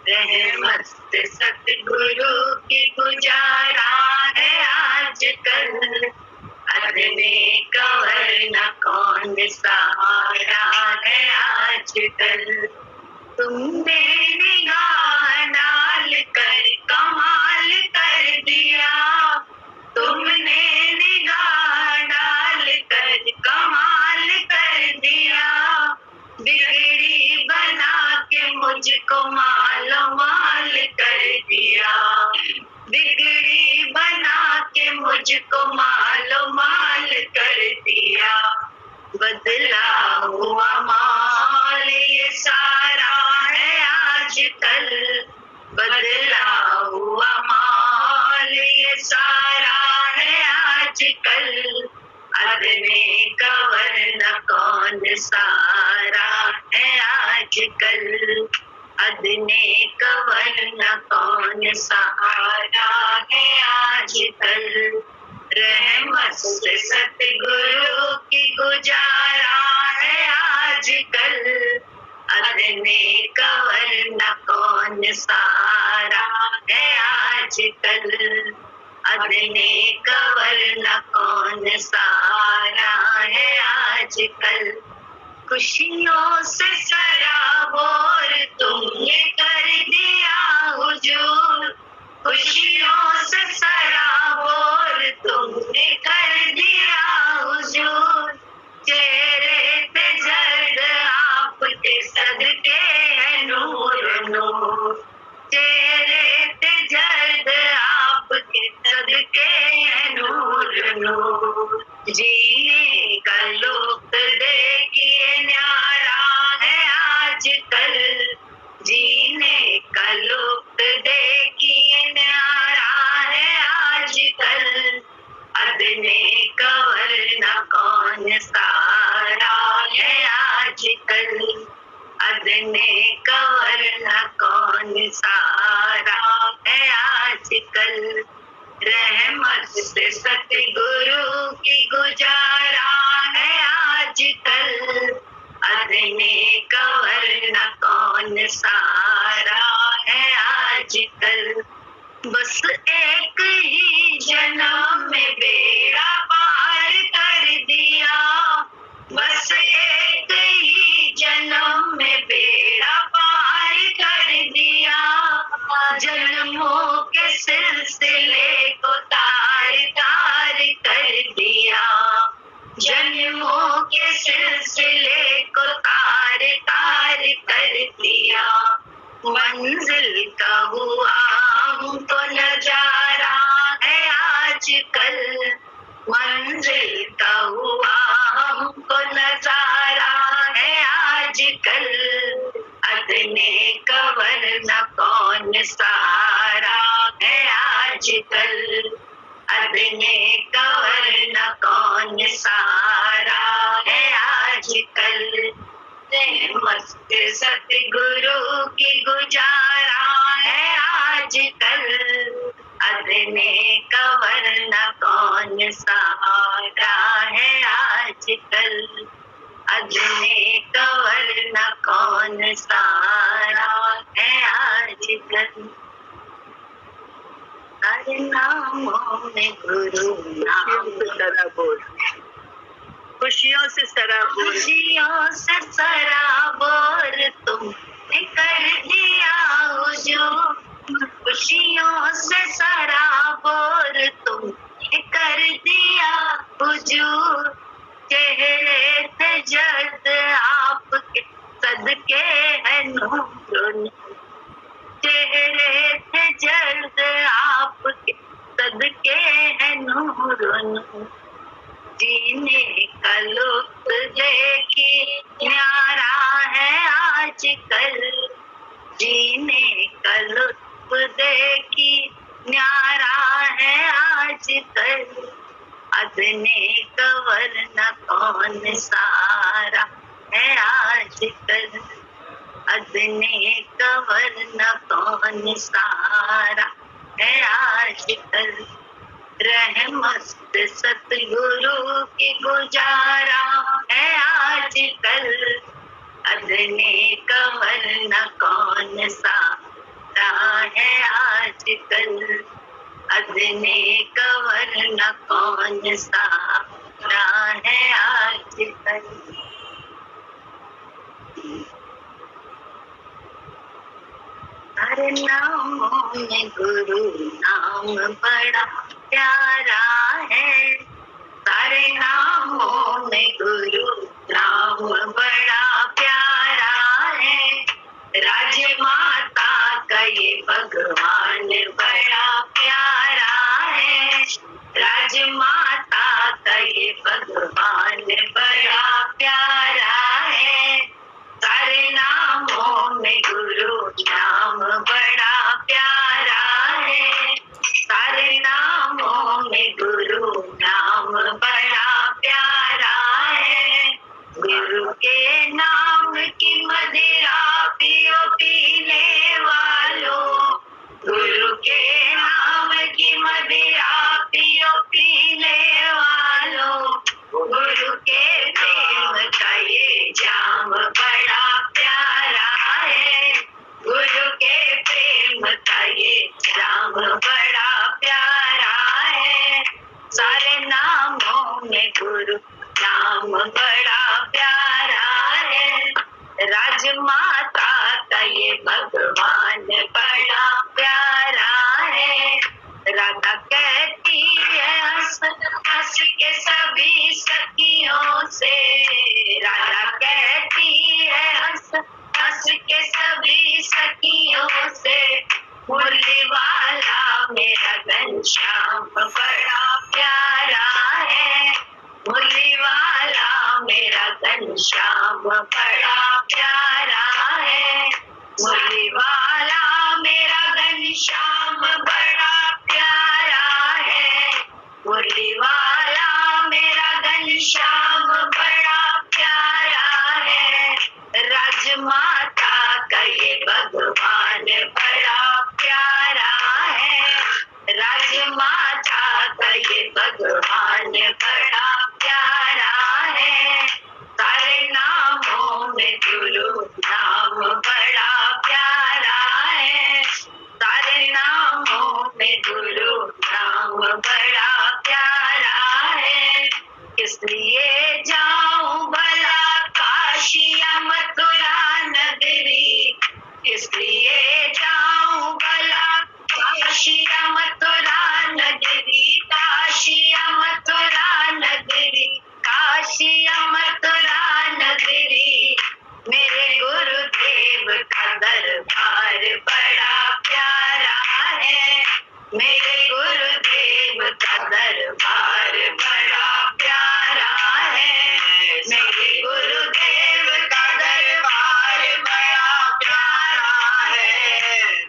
रहमत सतगुरु की गुजारा है आजकल, अदने कंवर न कौन सहारा है आजकल। तुमने निगाह डाल कर कमाल कर दिया, तुमने निगाह डाल कर कमाल कर दिया, बिगड़ी बना के मुझको मालो माल कर दिया, बिगड़ी बना के मुझको मालो माल कर दिया। बदला हुआ माल ये सारा है आजकल, बदला हुआ माल ये सारा है आजकल, अदने कंवर न कौन सारा है आजकल, अदने कंवर न कौन सहारा है आजकल। रहमत से सतगुरु की गुजारा है आजकल, अदने कंवर न कौन सहारा है आजकल, अदने कंवर न कौन सहारा है आजकल। खुशियों से सराबोर तुमने कर दिया हुजूर, खुशियों से सराबोर तुमने कर दिया हुजूर, चेहरे पे जर्द आपके सदके है नूर नूर, चेहरे पे जर्द आपके सदके है नूर नूर। जीने का लुत्फ देखिए न्यारा है आजकल, जीने का लुत्फ देखिए न्यारा है आजकल, अदने कंवर न कौन सहारा है आजकल, अदने कंवर न कौन सहारा है आजकल। रहमत से सतगुरु की गुजारा है आजकल, अदने कंवर न कौन सहारा है आजकल। बस एक ही जन्म में बेड़ा पार कर दिया, बस एक ही जन्म में बेड़ा पार कर दिया, जन्मों के सिलसिले को तार तार कर दिया, जन्मों के सिलसिले को तार तार कर दिया। मंजिल का हुआ हमको नजारा है आजकल, मंजिल का हुआ हमको नजारा है आजकल, अदने कंवर न कौन सहारा है आजकल, अदने कंवर न कौन सहारा है आजकल। रहमत सतगुरु की गुजारा है आजकल, अदने कंवर न कौन सहारा है आजकल, अदने कंवर न कौन सहारा है आजकल। हर नामों में गुरु नाम बोल, खुशियों से सराबोर, खुशियों से सराबोर तुमने कर दिया हुजूर, खुशियों से सराबोर तुमने कर दिया हुजूर, चेहरे पे जर्द आपके सदके है नूर, चेहरे पे जर्द आपके सदके है नूर। जीने का लुत्फ देखिए न्यारा है आजकल, जीने का लुत्फ देखिए न्यारा है आजकल, अदने कंवर न कौन सहारा है आजकल, अदने कंवर न कौन सहारा है आजकल। रहमत सतगुरु की गुजारा है आजकल, अदने कंवर न कौन सा आजकल, अदने कवर न कौन सा रहा है आजकल। हर नामों में गुरु नाम बड़ा प्यारा है, सारे नामों में गुरु नाम बड़ा प्यारा है। राजमाता का ये भगवान बड़ा प्यारा है, राजमाता का ये भगवान बड़ा प्यारा है। सारे नामों में गुरु नाम बड़ा प्यारा है, सारे नामों में गुरु नाम बड़ा प्यारा है। गुरु के नाम की मदिरा पियो पीने वालों, गुरु के नाम की मदिरा पियो पीने वालों, गुरु के प्रेम का ये जाम बड़ा प्यारा है, गुरु के प्रेम का ये जाम बड़ा प्यारा है। सारे नामों में गुरु नाम बड़ा प्यारा है, राजमाता का ये भगवान बड़ा प्यारा है। राधा कहती है हंस हंस के सभी सखियों से, राधा कहती है हंस हंस के सभी सखियों से, मुरली वाला मेरा घनश्याम बड़ा प्यारा है, मुरली वाला मेरा घनश्याम बड़ा प्यारा है, मुरली वाला मेरा घनश्याम बड़ा प्यारा है, मुरली वाला मेरा घनश्याम बड़ा प्यारा है। राजमाता का ये भगवान बड़ा प्यारा है, राजमाता का ये भगवान बड़ा प्यारा है। सारे नामों में गुरु नाम बड़ा प्यारा है, सारे नामों में गुरु नाम बड़ा प्यारा है। इसलिए जाऊं भला काशी या मथुरा नगरी, इसलिए जाऊं भला काशी या मथुरा नगरी, काशी या मथुरा नगरी, काशी या मथुरा नगरी। मेरे गुरुदेव का दरबार बड़ा प्यारा है, मेरे गुरुदेव का दरबार बड़ा प्यारा है, मेरे गुरुदेव का दरबार बड़ा प्यारा है,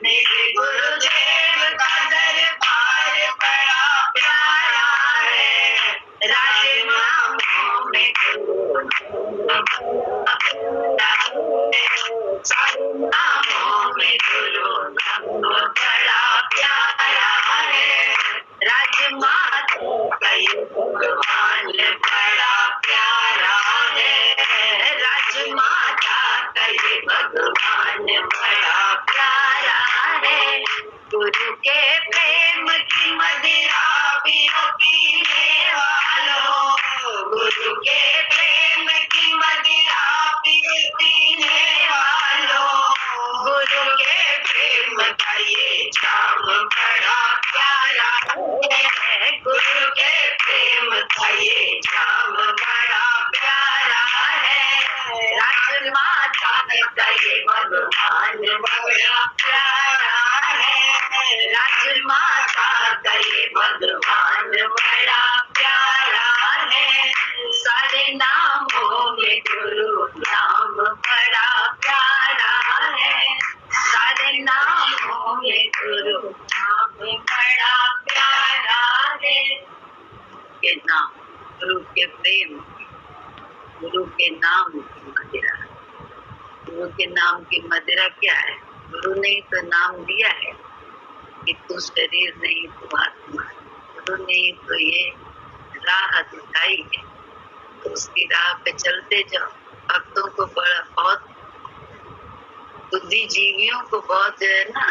मेरे गुरुदेव का दरबार बड़ा प्यारा है। राजनामों में गुरु नामों में गुरु नाम बड़ा प्यारा है, राजमाता का ये भगवान बड़ा प्यारा है, राजमाता का ये भगवान बड़ा प्यारा है। गुरु के प्रेम की मदिरा पियो पीने वालों, गुरु के प्रेम की मदिरा पियो पीने वालों, गुरु के प्रेम का ये जाम बड़ा प्यारा है, गुरु के प्रेम का ये जाम बड़ा प्यारा है। राजमाता का ये भगवान बड़ा प्यारा है, राजमाता का ये भगवान बड़ा प्यारा है। सारे नामों में गुरु नाम बड़ा प्यारा है, सारे नामों में गुरु नाम बड़ा प्यारा है। के नाम, गुरु के प्रेम, गुरु के नाम की मदिरा। गुरु के नाम की मदिरा क्या है? गुरु ने तो नाम दिया है कि तू शरीर नहीं तू आत्मा। गुरु ने तो ये राह दिखाई है, तो उसकी राह पे चलते जाओ। भक्तों को बड़ा बहुत, बुद्धिजीवियों को बहुत जो है ना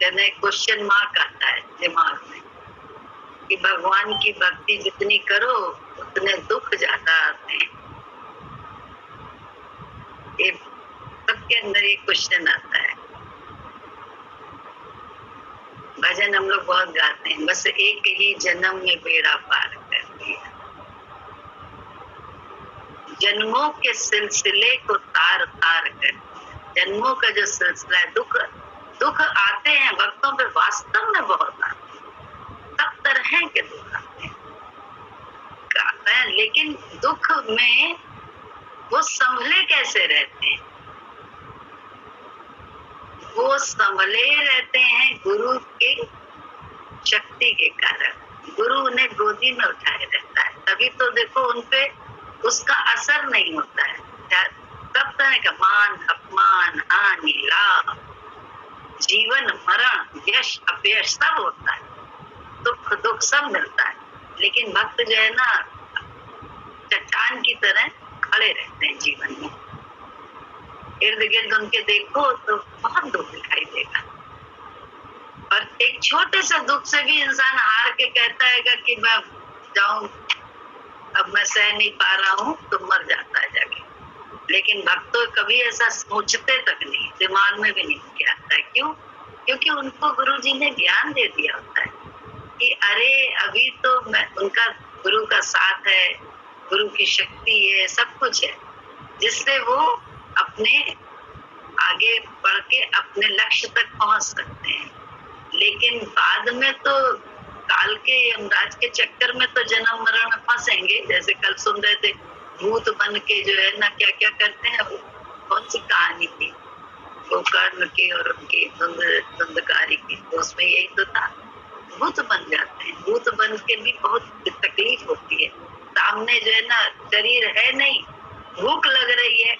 कहने क्वेश्चन मार्क आता है दिमाग में कि भगवान की भक्ति जितनी करो उतने दुख ज्यादा आते हैं। ये सबके अंदर ये क्वेश्चन आता है। भजन हम लोग बहुत गाते हैं, बस एक ही जन्म में बेड़ा पार कर दिया। जन्मों के सिलसिले को तार तार कर, जन्मों का जो सिलसिला है, दुख आते हैं भक्तों पे, वास्तव में बहुत आते हैं, सब तरह के दुख आते हैं, लेकिन दुख में वो संभले कैसे रहते हैं? वो संभले रहते हैं गुरु के शक्ति के कारण। गुरु उन्हें गोदी में उठाए रहता है, तभी तो देखो उनपे उसका असर नहीं होता है। सब तरह का मान अपमान, हानि लाभ, जीवन मरण, यश अपयश सब होता है, दुख सब मिलता है। लेकिन भक्त जो है ना, चट्टान की तरह खड़े रहते हैं जीवन में। इर्द गिर्द उनके देखो तो बहुत दुख दिखाई देगा, और एक छोटे से दुख से भी इंसान हार के कहता है कि मैं जाऊं, अब मैं सह नहीं पा रहा हूँ, तो मर जाता है जाके। लेकिन भक्तों कभी ऐसा सोचते तक नहीं, दिमाग में भी नहीं आता है। क्यों? क्योंकि उनको गुरुजी ने ज्ञान दे दिया होता है कि अरे अभी तो मैं, उनका गुरु का साथ है, गुरु की शक्ति है, सब कुछ है, जिससे वो अपने आगे बढ़ के अपने लक्ष्य तक पहुंच सकते हैं। लेकिन बाद में तो काल के यमराज के चक्कर में तो जन्म मरण में फंसेंगे। जैसे कल सुन रहे थे, भूत बन के जो है ना क्या क्या करते हैं, वो कौन सी कहानी थी, वो कर्ण की और उनकी धुंधकारी की, तो उसमें यही तो था, भूत बन जाते हैं। भूत बन के भी बहुत तकलीफ होती है, सामने जो है ना शरीर है नहीं, भूख लग रही है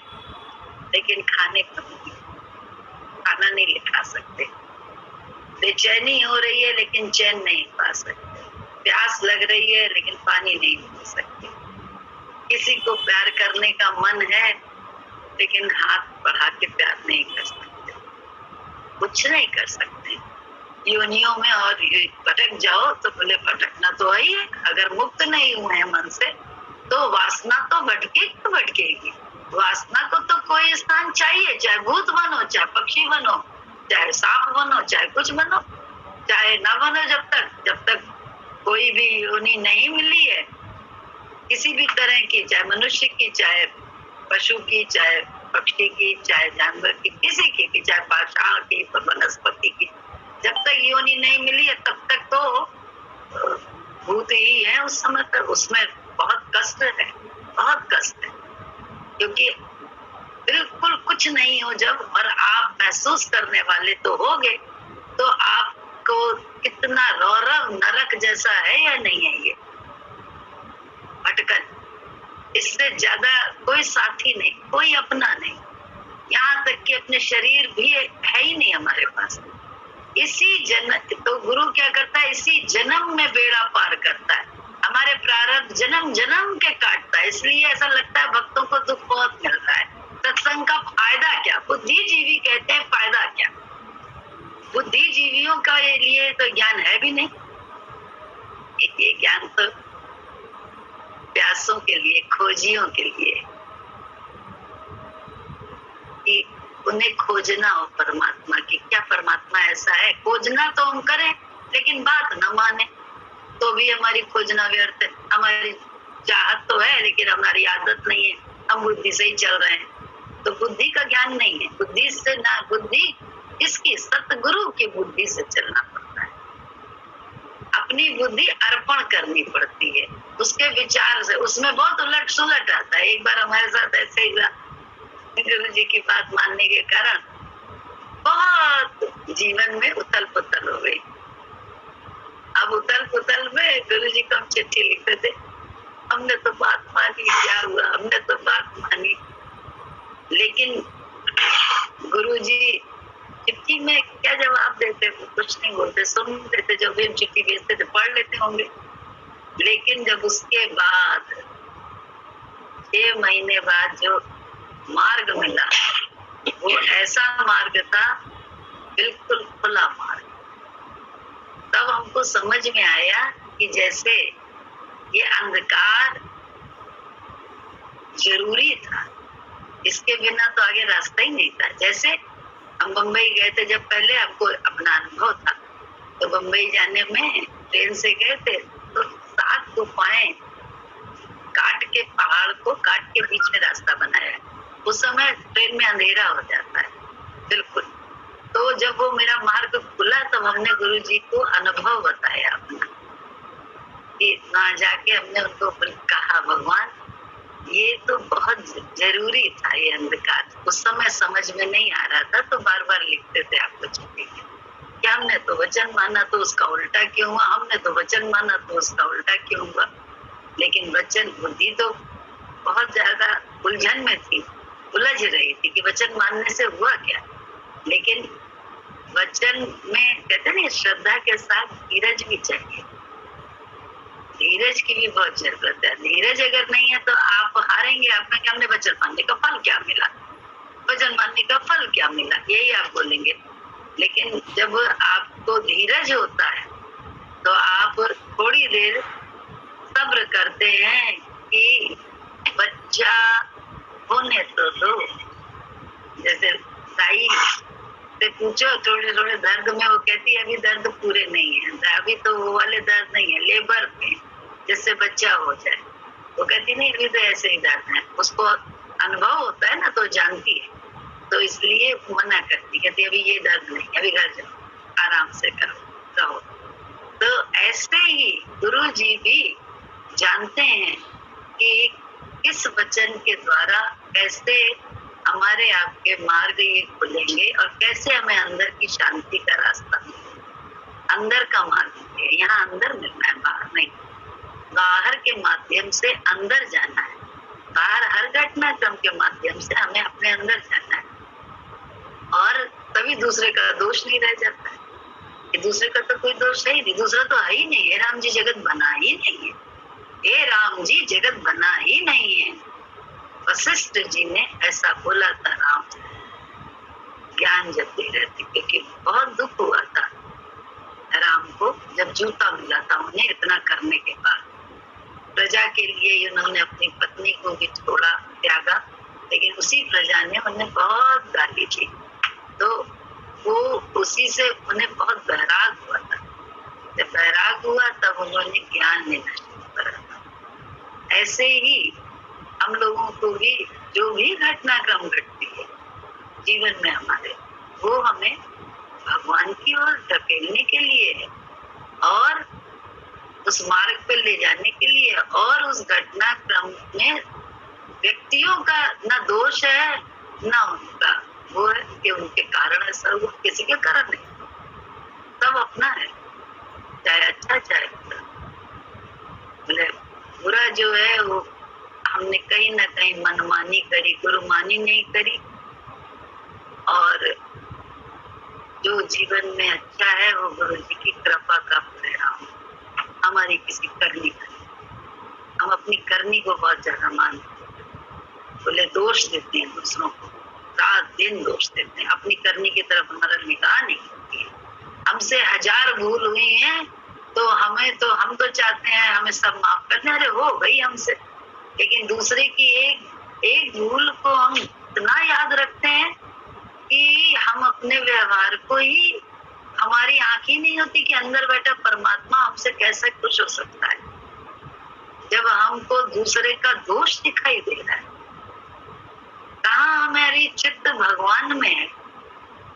लेकिन खाना नहीं खा सकते, बेचैनी हो रही है लेकिन चैन नहीं पा सकते, प्यास लग रही है लेकिन पानी नहीं पी सकते, किसी को प्यार करने का मन है लेकिन हाथ बढ़ा के प्यार नहीं कर सकते, कुछ नहीं कर सकते। योनियों में और भटक जाओ तो बोले भटकना तो है ही है। अगर मुक्त नहीं हुए हैं मन से तो वासना तो भटकेगी। वासना को तो कोई स्थान चाहिए, चाहे भूत बनो, चाहे पक्षी बनो, चाहे सांप बनो, चाहे कुछ बनो, चाहे ना बनो, जब तक कोई भी योनि नहीं मिली है किसी भी तरह की, चाहे मनुष्य की, चाहे पशु की, चाहे पक्षी की, चाहे जानवर की, किसी की, चाहे पाषाण की, वनस्पति की, जब तक योनि नहीं मिली है तब तक तो भूत ही है। उस समय तक उसमें बहुत कष्ट है, बहुत कष्ट है, क्योंकि बिल्कुल कुछ नहीं हो जब, और आप महसूस करने वाले तो होगे, तो आपको कितना रौरव नरक जैसा है या नहीं है ये भटकन। इससे ज्यादा कोई साथी नहीं, कोई अपना नहीं, यहाँ तक कि अपने शरीर भी है ही नहीं हमारे पास। इसी जन्म तो गुरु क्या करता है, इसी जन्म में बेड़ा पार करता है, हमारे प्रारब्ध जन्म जन्म के काटता है। इसलिए ऐसा लगता है भक्तों को दुख बहुत मिल रहा है। सत्संग का फायदा क्या? बुद्धिजीवी कहते हैं फायदा क्या? बुद्धिजीवियों का ये लिए तो ज्ञान है भी नहीं, ये ज्ञान तो प्यासों के लिए, खोजियों के लिए, कि उन्हें खोजना हो परमात्मा की। क्या परमात्मा ऐसा है? खोजना तो हम करें लेकिन बात न माने तो भी हमारी खोजना व्यर्थ है। हमारी चाहत तो है लेकिन हमारी आदत नहीं है, हम बुद्धि से ही चल रहे हैं, तो बुद्धि का ज्ञान नहीं है। बुद्धि से ना, बुद्धि इसकी सतगुरु की बुद्धि से चलना पड़ता है, अपनी बुद्धि अर्पण करनी पड़ती है उसके विचार से। उसमें बहुत उलट सुलट आता है। एक बार हमारे साथ ऐसे ही गुरु जी की बात मानने के कारण बहुत जीवन में उथल पुथल हो गई। अब उथल पुथल में गुरु जी को हम चिट्ठी लिखते थे, हमने तो बात मानी, क्या हुआ, हमने तो बात मानी, लेकिन गुरु जी चिट्ठी में क्या जवाब देते, कुछ नहीं बोलते, सुन लेते, जब भी हम चिट्ठी भेजते थे पढ़ लेते होंगे। लेकिन जब उसके बाद 6 महीने बाद जो मार्ग मिला, वो ऐसा मार्ग था, बिल्कुल खुला मार्ग, तब हमको समझ में आया कि जैसे ये अंधकार जरूरी था, इसके बिना तो आगे रास्ता ही नहीं था। जैसे हम बम्बई गए थे, जब पहले हमको अपना अनुभव था, तो बम्बई जाने में ट्रेन से गए थे तो 7 गुफाएं काट के, पहाड़ को काट के बीच में रास्ता बनाया। उस समय ट्रेन में अंधेरा हो जाता है बिल्कुल। तो जब वो मेरा मार्ग खुला तो हमने गुरुजी को अनुभव बताया अपना, कि वहां जाके हमने उनको कहा, भगवान ये तो बहुत जरूरी था ये अंधकार, उस समय समझ में नहीं आ रहा था तो बार बार लिखते थे आपको चिट्ठी में कि हमने तो वचन माना तो उसका उल्टा क्यों हुआ, हमने तो वचन माना तो उसका उल्टा क्यों हुआ। लेकिन वचन बुद्धि तो बहुत ज्यादा उलझन में थी, उलझ रही थी कि वचन मानने से हुआ क्या। लेकिन वचन में कहते हैं श्रद्धा के साथ धीरज भी चाहिए, धीरज की भी बहुत जरूरत है। धीरज अगर नहीं है तो आप हारेंगे। आप में हमने वचन मानने का फल क्या मिला, वचन मानने का फल क्या मिला, यही आप बोलेंगे। लेकिन जब आपको धीरज होता है तो आप थोड़ी देर सब्र करते हैं कि बच्चा होने तो दो। जैसे दाई से पूछो थोड़े थोड़े दर्द में, वो कहती है अभी दर्द पूरे नहीं है, अभी तो वो वाले दर्द नहीं है, लेबर में जिससे बच्चा हो जाए। वो कहती नहीं अभी तो ऐसे ही दर्द है, उसको अनुभव होता है ना तो जानती है, तो इसलिए मना करती, कहती अभी ये दर्द नहीं, अभी घर जाओ, आराम से करो, रहो। तो ऐसे ही गुरु जी भी जानते हैं कि किस वचन के द्वारा कैसे हमारे आपके मार्ग ये खुलेंगे और कैसे हमें अंदर की शांति का रास्ता मिलेगा। अंदर का मार्ग है, यहाँ अंदर मिलना है, बाहर नहीं। बाहर के माध्यम से अंदर जाना है, बाहर हर घटनाक्रम के माध्यम से हमें अपने अंदर जाना है, और तभी दूसरे का दोष नहीं रह जाता है कि दूसरे का तो कोई दोष है ही नहीं, दूसरा तो है ही नहीं है। राम जी जगत बना ही नहीं है, हे राम जी जगत बना ही नहीं है। वशिष्ठ जी ने ऐसा बोला था राम ज्ञान जपते रहते, क्योंकि बहुत दुख हुआ था राम को जब जूता मिला था उन्हें इतना करने के बाद। प्रजा के लिए उन्होंने अपनी पत्नी को भी छोड़ा, त्यागा, लेकिन उसी प्रजा ने उन्हें बहुत गाली दी, तो वो उसी से उन्हें बहुत बैराग हुआ था। जब बैराग हुआ तब उन्होंने ज्ञान लेना शुरू करा। ऐसे ही हम लोगों को भी जो भी घटनाक्रम घटती है जीवन में हमारे, वो हमें भगवान की ओर धकेलने के लिए है और उस मार्ग पर ले जाने के लिए। और उस घटनाक्रम में व्यक्तियों का न दोष है न उनका, वो है कि उनके कारण ऐसा हुआ, किसी के कारण नहीं, सब अपना है, चाहे अच्छा चाहे बुरा। बोले बुरा जो है वो हमने कहीं ना कहीं मनमानी करी, गुरुमानी नहीं करी, और जो जीवन में अच्छा है वो गुरु जी की कृपा का परिणाम, हमारी किसी करनी का। हम अपनी करनी को बहुत ज्यादा मानते हैं, बोले दोष देते हैं दूसरों को, रात दिन दोष देते हैं, अपनी करनी की तरफ हमारा निगाह नहीं होती है। हमसे 1000 भूल हुई है तो हम तो चाहते हैं हमें सब माफ कर दें, अरे हो गई हमसे, लेकिन दूसरे की एक भूल को हम इतना याद रखते हैं कि हम अपने व्यवहार को ही, हमारी आंख ही नहीं होती कि अंदर बैठा परमात्मा हमसे कैसे खुश हो सकता है जब हमको दूसरे का दोष दिखाई दे रहा है। कहाँ हमारी चित्त भगवान में है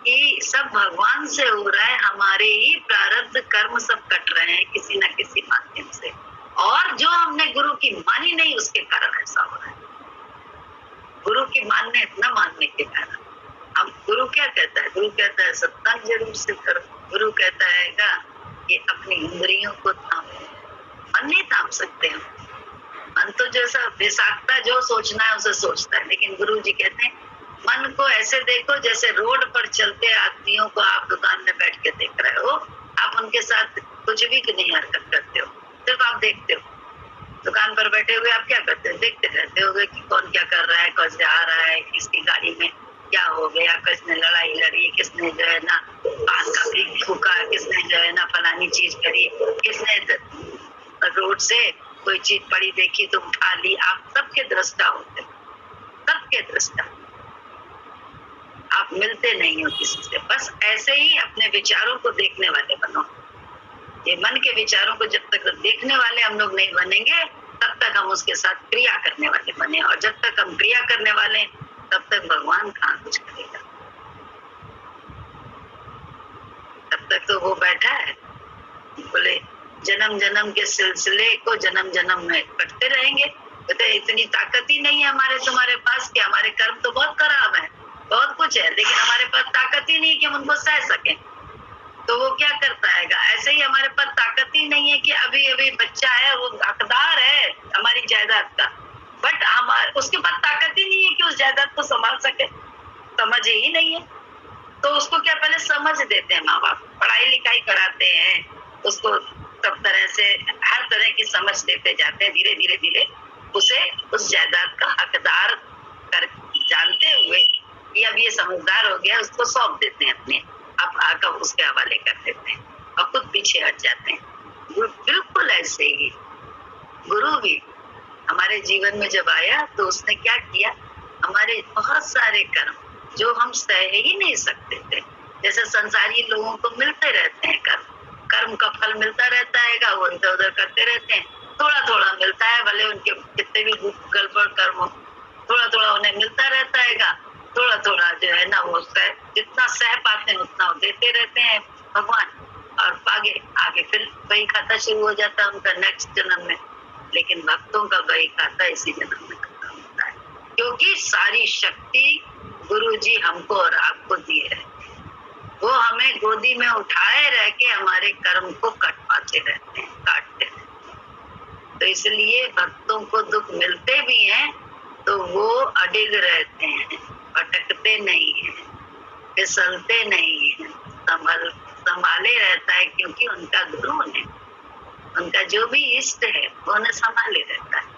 कि सब भगवान से हो रहा है, हमारे ही प्रारब्ध कर्म सब कट रहे हैं किसी न किसी माध्यम से, और जो हमने गुरु की मानी नहीं उसके कारण ऐसा हो रहा है। गुरु की मानने इतना मानने के कारण अब गुरु क्या कहता है? गुरु कहता है सत्संग जरूर से करो। गुरु कहता है कि अपनी इंद्रियों को थामो। मन नहीं थाम सकते हम, मन तो जैसा विषाक्ता जो सोचना है उसे सोचता है, लेकिन गुरु जी कहते हैं मन को ऐसे देखो जैसे रोड पर चलते आदमियों को आप दुकान में बैठ के देख रहे हो, आप उनके साथ कुछ भी नहीं हरकत करते हो, सिर्फ आप देखते हो। दुकान पर बैठे हुए आप क्या करते हो? देखते रहते हो कि कौन क्या कर रहा है, कैसे आ रहा है, किसकी गाड़ी में क्या हो गया, किसने लड़ाई लड़ी, किसने जो है ना पान का भी थूका, किसने जो है ना फलानी चीज करी, किसने रोड से कोई चीज पड़ी देखी तो उठा ली। आप सबके दृष्टा होते, सबके दृष्टा। आप मिलते नहीं हो किसी से, बस ऐसे ही अपने विचारों को देखने वाले बनो। ये मन के विचारों को जब तक देखने वाले हम लोग नहीं बनेंगे तब तक हम उसके साथ क्रिया करने वाले बने, और जब तक हम क्रिया करने वाले तब तक भगवान कहाँ कुछ करेगा। तब तक तो वो बैठा है, बोले जन्म जन्म के सिलसिले को जन्म जन्म में कटते रहेंगे। तो इतनी ताकत ही नहीं है हमारे तुम्हारे पास कि हमारे कर्म तो बहुत खराब है, बहुत कुछ है, लेकिन हमारे पास ताकत ही नहीं कि हम उनको सह सके। तो वो क्या करता है, ऐसे ही हमारे पास ताकत ही नहीं है कि अभी अभी बच्चा है, वो हकदार है हमारी जायदाद का, बट हमारे उसके पास ताकत ही नहीं है कि उस जायदाद को संभाल सके, समझ ही नहीं है। तो उसको क्या पहले समझ देते हैं माँ बाप, पढ़ाई लिखाई कराते हैं उसको, सब तरह से हर तरह की समझ देते जाते हैं, धीरे धीरे धीरे उसे उस जायदाद का हकदार कर जानते हुए कि अब ये समझदार हो गया, उसको सौंप देते हैं अपने आप, आकर उसके हवाले कर देते हैं और खुद पीछे हट जाते हैं। बिल्कुल ऐसे ही गुरु भी हमारे जीवन में जब आया तो उसने क्या किया, हमारे बहुत सारे कर्म जो हम सह ही नहीं सकते थे, जैसे संसारी लोगों को मिलते रहते हैं कर्म का फल मिलता रहता है, वो इधर उधर करते रहते हैं, थोड़ा थोड़ा मिलता है, भले उनके कितने भी गड़बड़ कर्म हो, थोड़ा थोड़ा उन्हें मिलता रहता है, थोड़ा थोड़ा जो है ना वो जितना सह पाते हैं उतना देते रहते हैं भगवान, और आगे आगे फिर वही खाता शुरू हो जाता है उनका नेक्स्ट जन्म में। लेकिन भक्तों का वही खाता इसी जन्म में खत्म होता है, क्योंकि सारी शक्ति गुरु जी हमको और आपको दिए रहते हैं, वो हमें गोदी में उठाए रह के हमारे कर्म को कटवाते रहते हैं, काटते रहते हैं। तो इसलिए भक्तों को दुख मिलते भी हैं तो वो अडिग रहते हैं, भटकते नहीं है, फिसलते नहीं है, संभाले रहता है, क्योंकि उनका गुरु ने, उनका जो भी इष्ट है वो उन्हें संभाले रहता है।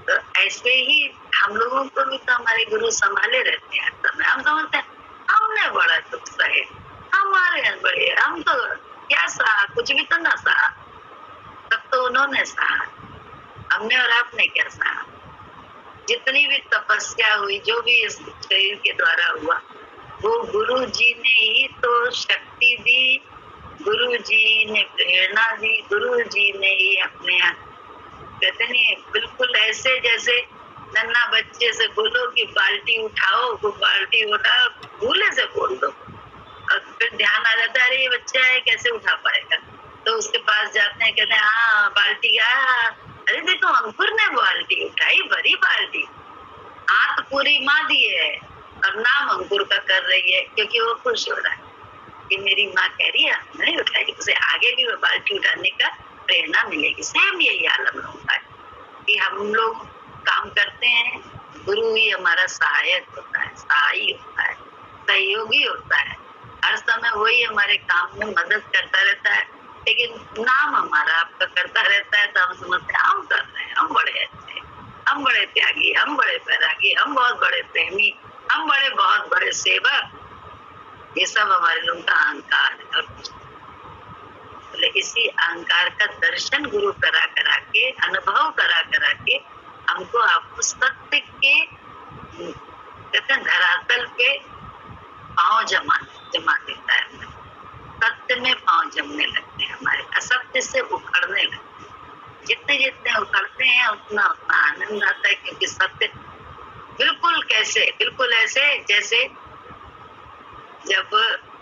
तो ऐसे ही हम लोगों को भी तो हमारे गुरु संभाले रहते हैं। तो हम समझते हैं हमने बड़ा दुख सहे, हमारे बड़े, हम तो क्या सहा, कुछ भी तो ना सहा, तब तो उन्होंने सहा, हमने और आपने क्या सहा। जितनी भी तपस्या हुई, जो भी इस शरीर के द्वारा हुआ, वो गुरु जी ने ही तो शक्ति दी, गुरु जी ने प्रेरणा दी, गुरु जी ने ही अपने कहते नहीं, बिल्कुल ऐसे जैसे नन्हा बच्चे से बोलो कि बाल्टी उठाओ, वो बाल्टी उठाओ, भूले से बोल दो, और फिर ध्यान आ जाता है अरे ये बच्चा है कैसे उठा पाएगा, तो उसके पास जाते हैं, कहते हैं हाँ बाल्टी आ, अरे देखो अंकुर ने बाल्टी उठाई, भरी बाल्टी, हाथ पूरी माँ दिए है और नाम अंकुर का कर रही है, क्योंकि वो खुश हो रहा है कि मेरी माँ कह रही है नहीं उठाई, उसे आगे भी वो बाल्टी उठाने का प्रेरणा मिलेगी। सेम यही आलम होता है कि हम लोग काम करते हैं, गुरु ही हमारा सहायक होता है, सहायी होता है, सहयोगी होता है, हर समय वही हमारे काम में मदद करता रहता है, लेकिन नाम हमारा आपका करता रहता है, तो हम समझते हैं हम कर रहे हैं, हम बड़े अच्छे, हम बड़े त्यागी, हम बड़े बैरागी, हम बहुत बड़े प्रेमी, हम बड़े बहुत बड़े सेवक। ये सब हमारे लोगों का अहंकार है, और इसी अहंकार का दर्शन गुरु करा के, अनुभव करा के हमको आपको सत्य के कहते हैं धरातल पे पांव जमा देता है, सत्य में पांव जमने लगते हैं हमारे, असत्य से उखड़ने लगते हैं। जितने जितने उखड़ते हैं उतना उतना आनंद आता है, क्योंकि सत्य बिल्कुल ऐसे जैसे जब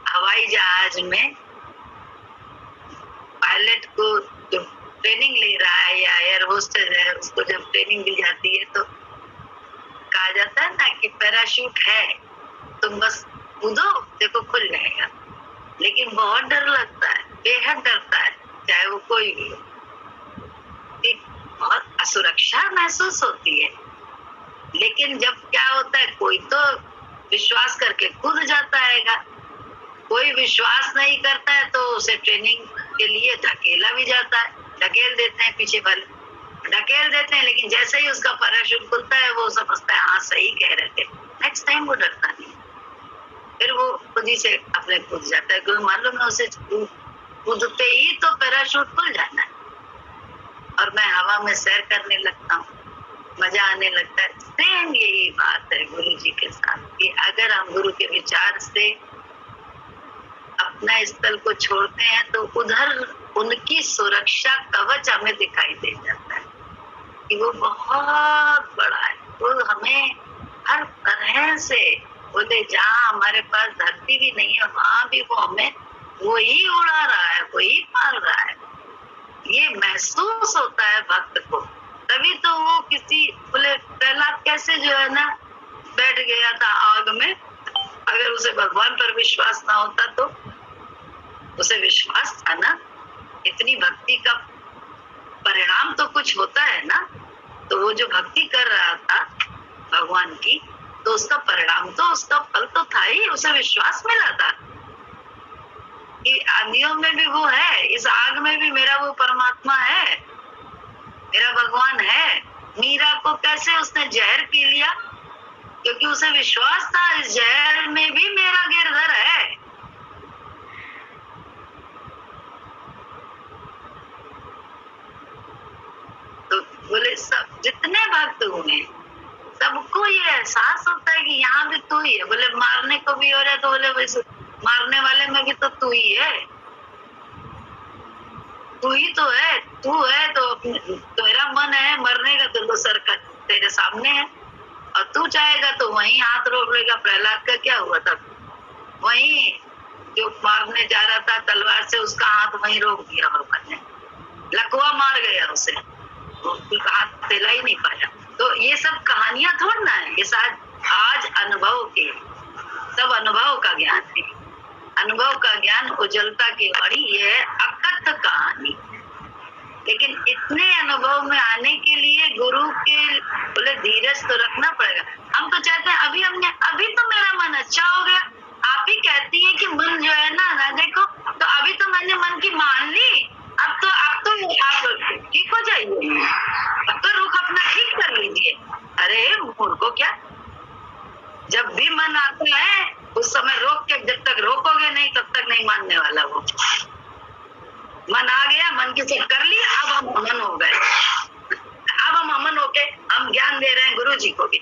हवाई जहाज में पायलट को जो ट्रेनिंग ले रहा है या एयर होस्टेस है, उसको जब ट्रेनिंग दी जाती है तो कहा जाता है ना कि पैराशूट है, तुम बस कूदो देखो खुल जाएगा, लेकिन बहुत डर लगता है, बेहद डरता है, चाहे वो कोई भी हो, बहुत असुरक्षा महसूस होती है। लेकिन जब क्या होता है, कोई तो विश्वास करके कूद जाता है, कोई विश्वास नहीं करता है तो उसे ट्रेनिंग के लिए धकेला भी जाता है, धकेल देते हैं, पीछे वाले धकेल देते हैं, लेकिन जैसे ही उसका पैराशूट खुलता है वो समझता है हाँ सही कह रहे थे, नेक्स्ट टाइम वो डरता नहीं, फिर वो खुद गोदी से अपने कूद जाता है, क्योंकि मान लो मैं उसे कूदते ही तो पैराशूट खुल जाना है और मैं हवा में सैर करने लगता हूँ, मजा आने लगता है। सेम यही बात है गुरु जी के साथ कि अगर हम गुरु के विचार से अपना स्थल को छोड़ते हैं तो उधर उनकी सुरक्षा कवच हमें दिखाई दे जाता है कि वो बहुत बड़ा है, वो हमें हर तरह से बोले, जहाँ हमारे पास धरती भी नहीं है वहां भी वो हमें वही उड़ा रहा है, वही पाल रहा है। ये महसूस होता है भक्त को, तभी तो वो किसी बोले प्रहलाद कैसे जो है ना बैठ गया था आग में, अगर उसे भगवान पर विश्वास ना होता तो, उसे विश्वास था ना, इतनी भक्ति का परिणाम तो कुछ होता है ना, तो वो जो भक्ति कर रहा था भगवान की, तो उसका परिणाम तो, उसका फल तो था ही, उसे विश्वास मिला था कि आंधियों में भी वो है, इस आग में भी मेरा वो परमात्मा है, मेरा भगवान है। मीरा को कैसे उसने जहर पी लिया, क्योंकि उसे विश्वास था इस जहर में भी मेरा गिरधर है। तो बोले सब जितने भक्त हुए सबको ये एहसास होता है कि यहाँ भी तू ही है। बोले मारने को भी हो रहा है तो बोले वैसे मारने वाले में भी तो तू ही है, तू ही तो है, तू है तो तेरा मन है मरने का, तो सर का तेरे सामने है और तू चाहेगा तो वहीं हाथ रोक लेगा। प्रहलाद का क्या हुआ था, वहीं जो मारने जा रहा था तलवार से, उसका हाथ वहीं रोक दिया भगवान ने, लकवा मार गया उसे, हाथ हिला ही नहीं पाया। तो ये सब कहानियां थोड़ी ना है, ये आज अनुभव के, सब अनुभव का ज्ञान है, अनुभव का ज्ञान उज्जवलता की वाणी, ये है अकथ कहानी। लेकिन इतने अनुभव में आने के लिए गुरु के बोले धीरज तो रखना पड़ेगा। हम तो चाहते हैं अभी तो मेरा मन अच्छा हो गया, आप ही कहती है कि मन जो है ना देखो, तो अभी तो मैंने मन की मान ली, अब तो आप ठीक हो जाइए, अब तो रुख अपना ठीक कर लीजिए। अरे मूर्खों, क्या जब भी मन आता है उस समय रोक के, जब तक रोकोगे नहीं तब तक नहीं मानने वाला वो। मन आ गया, मन की सब कर लिया, अब हम अमन हो गए, अब हम अमन होके हम ज्ञान दे रहे हैं गुरु जी को भी।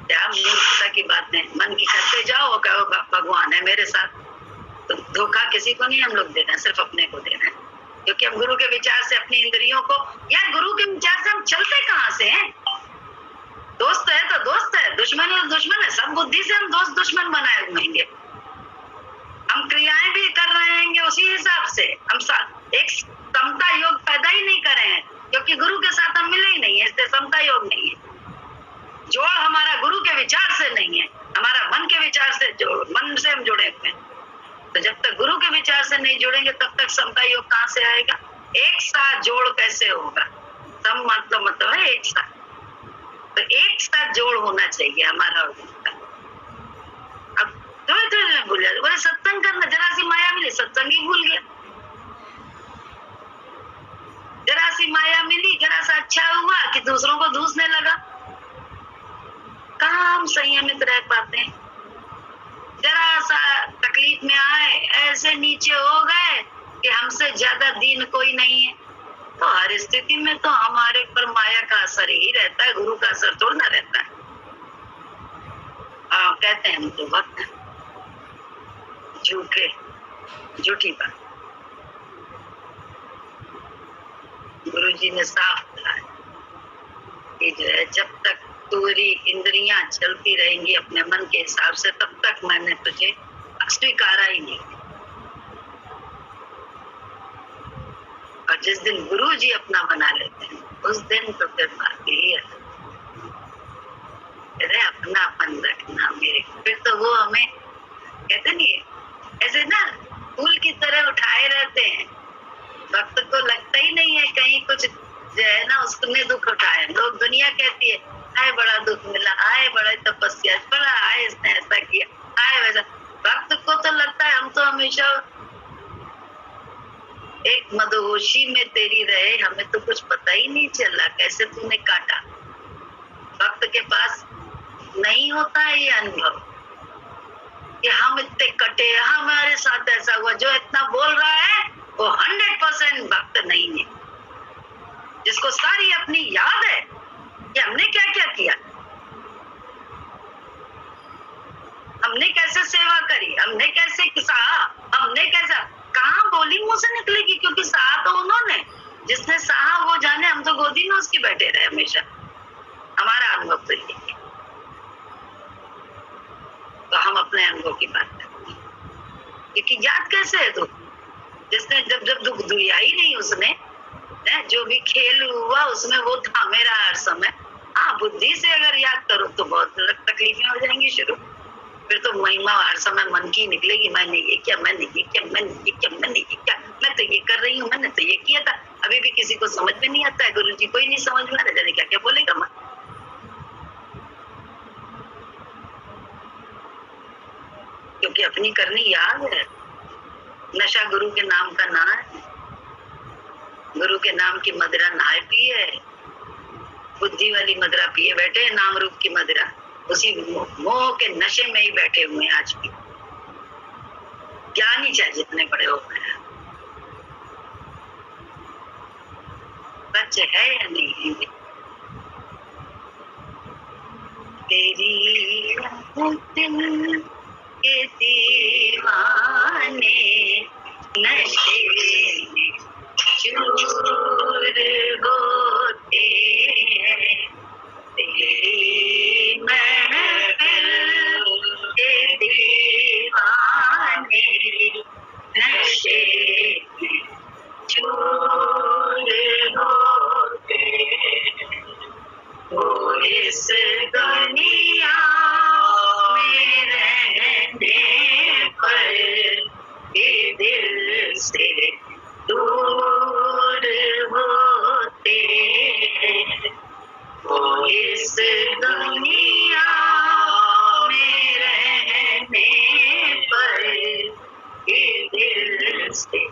क्या मूर्खता की बात है, मन की करते जाओ, कहो भगवान है मेरे साथ। तो धोखा किसी को नहीं हम लोग दे रहे हैं, सिर्फ अपने को दे रहे हैं, क्योंकि हम गुरु के विचार से अपनी इंद्रियों को, यार गुरु के विचार से हम चलते कहाँ से हैं? दोस्त है तो दोस्त है, दुश्मन है तो दुश्मन है, सब बुद्धि से हम दोस्त दुश्मन बनाए हुए हैं। हम क्रियाएं भी कर रहे हैं उसी हिसाब से, हम एक समता योग पैदा ही नहीं करे हैं, क्योंकि गुरु के साथ हम मिले ही नहीं है, इसलिए समता योग नहीं है। जोड़ हमारा गुरु के विचार से नहीं है, हमारा मन के विचार से मन से हम जुड़े हुए हैं। तो जब तक गुरु के विचार से नहीं जुड़ेंगे तब तक समता योग कहाँ से आएगा? एक साथ जोड़ कैसे होगा? सम मतलब है एक साथ, तो एक साथ जोड़ होना चाहिए हमारा। अब थोड़े भूल जाते, बोले सत्संग करना, जरा सी माया मिली सत्संग ही भूल गया, जरा सी माया मिली, जरा सा अच्छा हुआ कि दूसरों को दूसने लगा। कहाँ हम संयमित रह पाते हैं? जरा सा तकलीफ में आए ऐसे नीचे हो गए कि हमसे ज्यादा दीन कोई नहीं है। तो हर स्थिति में तो हमारे पर माया का असर ही रहता है, गुरु का असर थोड़ा ना रहता है। कहते हैं हम तो वक्त झूठी बात। गुरु जी ने साफ कहा कि जो है जब तक तुम्हारी इंद्रियां चलती रहेंगी अपने मन के हिसाब से, तब तक मैंने तुझे स्वीकारा ही नहीं। और जिस दिन गुरु जी अपना बना लेते हैं उस दिन तो फिर बात यही है, अरे अपनापन रखना मेरे, फिर तो वो हमें कहते नहीं ऐसे ना फूल की तरह उठाए रहते हैं। वक्त को लगता ही नहीं है कहीं कुछ जो है ना उसने दुख उठाए। लोग दुनिया कहती है आए बड़ा दुख मिला, आए बड़ा तपस्या, बड़ा आए इसने ऐसा किया, आए वैसा। वक्त को तो लगता है हम तो हमेशा एक मदहोशी में तेरी रहे, हमें तो कुछ पता ही नहीं चला कैसे तूने काटा। वक्त के पास नहीं होता है ये अनुभव कि हम इतने कटे, हमारे साथ ऐसा हुआ। जो इतना बोल रहा है वो 100% भक्त नहीं है, जिसको सारी अपनी याद है कि हमने क्या क्या किया, हमने कैसे सेवा करी, हमने कैसे सहा, हमने कैसा, कहाँ बोली मुंह से निकलेगी, क्योंकि सहा तो उन्होंने, जिसने सहा वो जाने। हम तो गोदी में उसकी बैठे रहे हमेशा। हमारा अनुभव तो ये है। तो हम अपने अनुभव की बात करते हैं, क्योंकि याद कैसे है दुख, जिसने जब जब दुख दुया ही नहीं उसने, जो भी खेल हुआ उसमें वो थामे रहा हर समय। हाँ, बुद्धि से अगर याद करो तो बहुत तकलीफें हो जाएंगी शुरू। फिर तो महिमा हर समय मन की निकलेगी, मैंने ये किया, मैंने ये किया, मैंने ये किया, मैंने ये किया, मैं तो ये कर रही हूँ, मैंने तो ये किया था। अभी भी किसी को समझ में नहीं आता है, गुरु जी कोई नहीं समझ में आ रहा, जाने क्या क्या बोलेगा मन। क्योंकि अपनी करनी याद है। नशा गुरु के नाम का ना है, गुरु के नाम की मदिरा ना पिए, बुद्धि वाली मदिरा पिए बैठे, नाम रूप की मदिरा, उसी मोह के नशे में ही बैठे हुए आज भी। ज्ञान ही चाहे जितने बड़े हो गए, सच है या नहीं? तेरी दिल के दीवाने नशे में चूर होते हैं, तेरी महफिल के दीवाने नशे में चूर होते हैं। वो इस दुनिया में रहने पर ये दिल से दूर होते हैं। वो इस दुनिया में रहने पर ये दिल से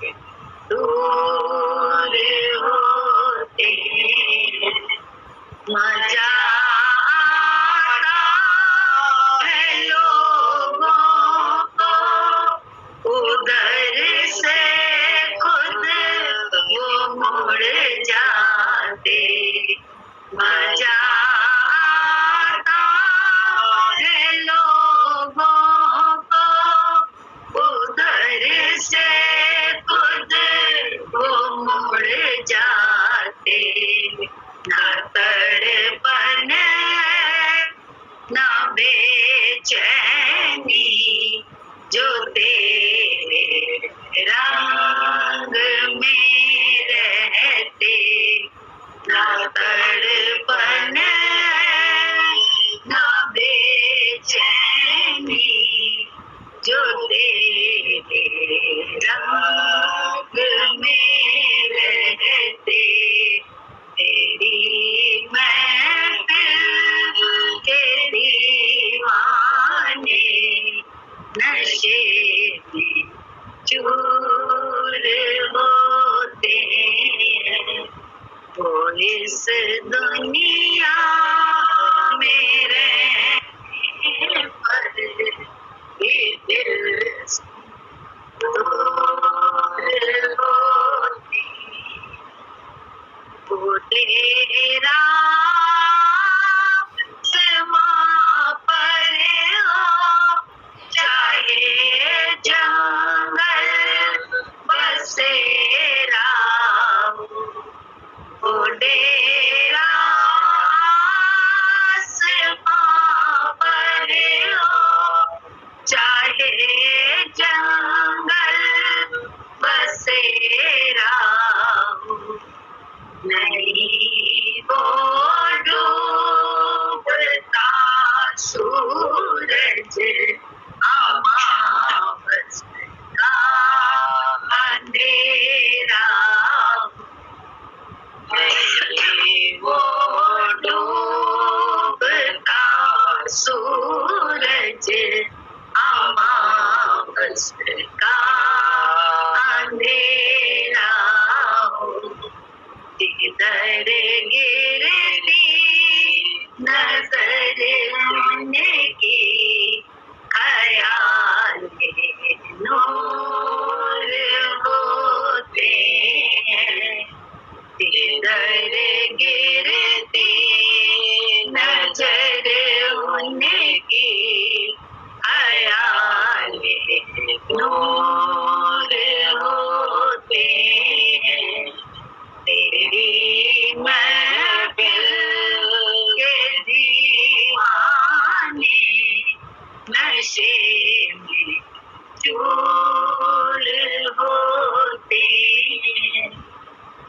दूर होते हैं। मजा आता है लोगों को उधर से खुद वो मुड़ जाते। मजा आता है लोगों को उधर से खुद वो मुड़ जाते। ना तड़पन ना बेचैनी जो तेरे रंग में रहते। ना तड़पन ना बेचैनी जो तेरे रंग में रहते। तेरी महफिल के दीवाने नशे में चूर होते हैं। वो इस दुनिया में रहने पर ये दिल से दूर होते हैं। वो तेरा आसमां पर हो चाहे जंगल बसेरा हो, वो डेरा आसमां पर हो चाहे जंगल बसेरा हो। नहीं वो डूबता सूरज अमावस का अंधेरा, नहीं वो डूबता सूरज अमावस का अंधेरा। जिधर गिरती नजर होने की हयाले नूर होते हैं। तेरी महफिल के दीवाने नशे में चूर होते हैं।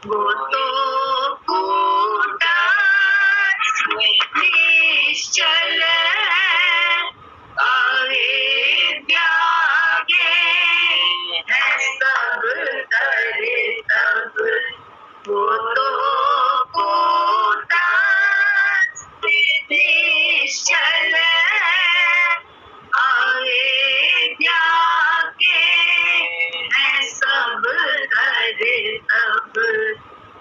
वो तो कूटा निश्चल आवे त्यागे है सब करे तब। वो तो कूटा निश्चल आवे त्यागे है सब करे तब।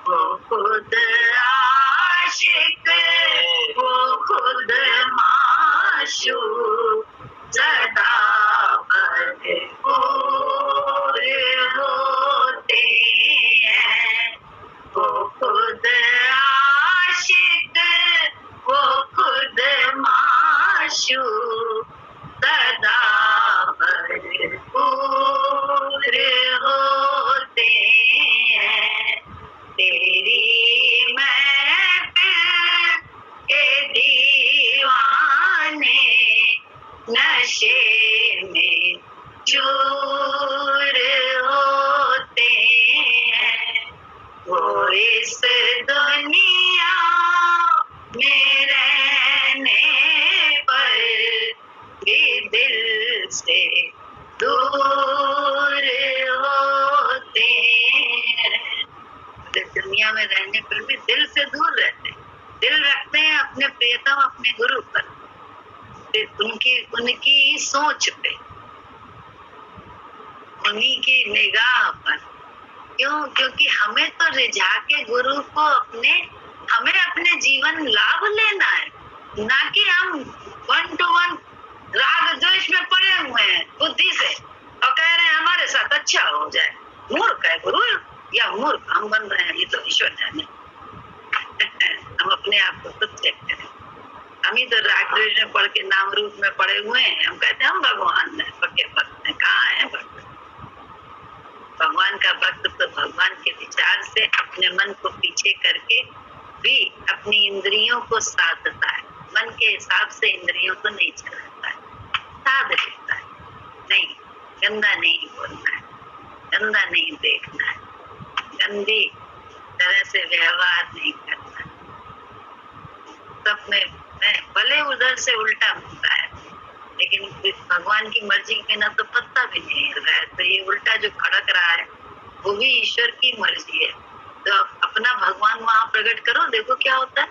वो खुद आशिक वो खुद माशूक सदा भरपूर होते हैं। वो खुद आशिक वो खुद माशूक सदा भरपूर होते हैं। तेरी महफिल के दीवाने नशे में चूर होते हैं। वो इस दुनिया में रहने पर भी दिल से दूर होते हैं। दुनिया में रहने पर भी दिल से दूर रहते हैं। दिल रखते हैं अपने प्रियतम अपने गुरु पर, उनकी सोच पे, उन्हीं की निगाह पर। क्यों? क्योंकि हमें तो रिझा के गुरु को हमें अपने जीवन लाभ लेना है, ना कि हम 1 to 1 राग द्वेष में पड़े हुए हैं बुद्धि से और कह रहे हैं हमारे साथ अच्छा हो जाए। मूर्ख है गुरु या मूर्ख हम बन रहे हैं, ये तो ईश्वर जाने। हम अपने आप को खुद चेक करें। हम ही तो राग द्वेष में पढ़ के नाम रूप में पड़े हुए हैं। हम कहते हैं हम भगवान है, पक्के भक्त हैं। कहाँ है भक्त? भगवान का भक्त तो भगवान के विचार से अपने मन को पीछे करके भी अपनी इंद्रियों को साधता है। मन के हिसाब से इंद्रियों को नहीं चलाता है, साध लेता है। नहीं, गंदा नहीं बोलना है, गंदा नहीं देखना है, गंदी तरह से व्यवहार नहीं करना है। सब में भले उधर से उल्टा मिलता है, लेकिन भगवान की मर्जी के बिना तो पत्ता भी नहीं हिल रहा है। तो ये उल्टा जो खड़क रहा है वो भी ईश्वर की मर्जी है। तो अपना भगवान वहां प्रकट करो, देखो क्या होता है।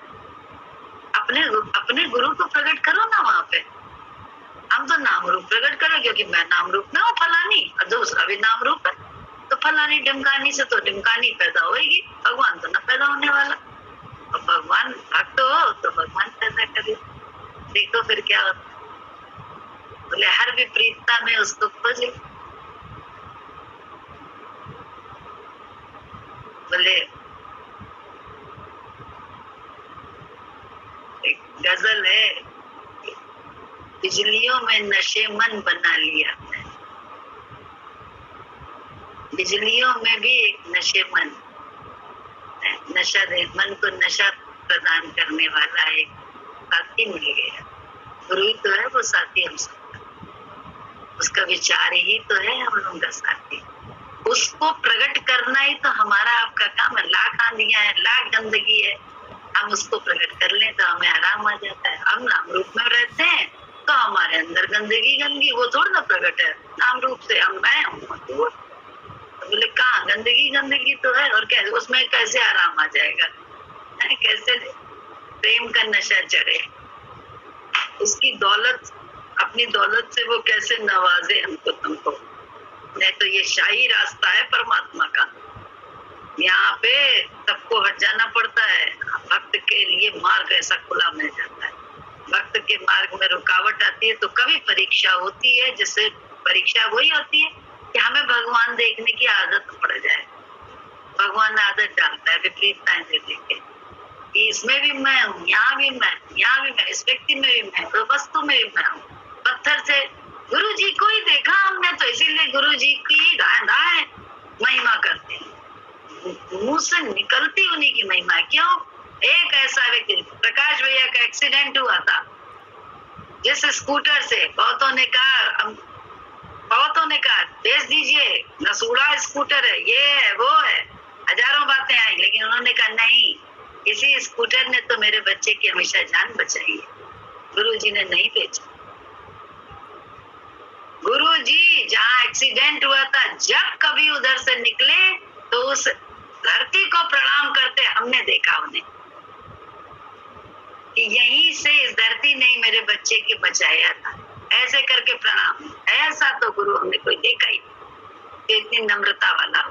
अपने गुरु को प्रकट करो ना वहां पे। हम तो नाम रूप प्रकट करो, क्योंकि मैं नाम रूप में हूँ फलानी, और दूसरा भी नाम रूप है। तो फलानी ढिमकानी से तो ढिमकानी पैदा होगी, भगवान तो न पैदा होने वाला। और भगवान भक्त हो तो भगवान पैदा करे। देखो फिर क्या होता है। बोले हर विपरीतता में उसको खोजे। बोले एक गजल है, बिजलियों में नशे मन बना लिया। बिजलियों में भी एक नशे मन, नशा दे, मन को नशा प्रदान करने वाला एक साथी मिल गया। गुरु ही तो है वो साथी हम सबका। उसका विचार ही तो है हम लोगों का साथी। उसको प्रकट करना ही तो हमारा आपका काम है। लाख आंधियां है, लाख गंदगी है, हम उसको प्रकट कर लें तो हमें आराम आ जाता है। हम नाम रूप में रहते हैं तो हमारे अंदर गंदगी वो थोड़ा ना प्रकट है नाम रूप से। हम मैं हूँ तो बोले कहाँ गंदगी तो है, और कैसे उसमें कैसे आराम आ जाएगा? कैसे प्रेम का नशा चढ़े, उसकी दौलत, अपनी दौलत से वो कैसे नवाजे हमको तुमको। नहीं तो ये शाही रास्ता है परमात्मा का, यहाँ पे सबको हट जाना पड़ता है। भक्त के लिए मार्ग ऐसा खुला मिल जाता है। भक्त के मार्ग में रुकावट आती है तो कभी परीक्षा होती है, जिससे परीक्षा वही होती है कि हमें भगवान देखने की आदत पड़ जाए। भगवान आदत डालता है विपरीतताएं दे के। कि इसमें भी मैं हूँ, यहाँ भी मैं, यहाँ भी मैं, इस व्यक्ति में भी मैं, तो वस्तु में भी मैं हूँ। पत्थर से गुरु जी को ही देखा हमने, तो इसीलिए गुरु जी की दाएं महिमा करते हैं, मुंह से निकलती उन्हीं की महिमा। क्यों? एक ऐसा व्यक्ति, प्रकाश भैया का एक्सीडेंट हुआ था जिस स्कूटर से, बहुतों ने कहा बेच दीजिए, नसूड़ा स्कूटर है, ये है वो है, हजारों बातें आई, लेकिन उन्होंने कहा नहीं, इसी स्कूटर ने तो मेरे बच्चे की हमेशा जान बचाई है। गुरु जी ने नहीं बेचा। गुरु जी जहाँ एक्सीडेंट हुआ था, जब कभी उधर से निकले तो उस धरती को प्रणाम करते हमने देखा उन्हें, कि यहीं से इस धरती ने मेरे बच्चे के बचाया था, ऐसे करके प्रणाम। ऐसा तो गुरु हमने कोई देखा ही नहीं, इतनी नम्रता वाला,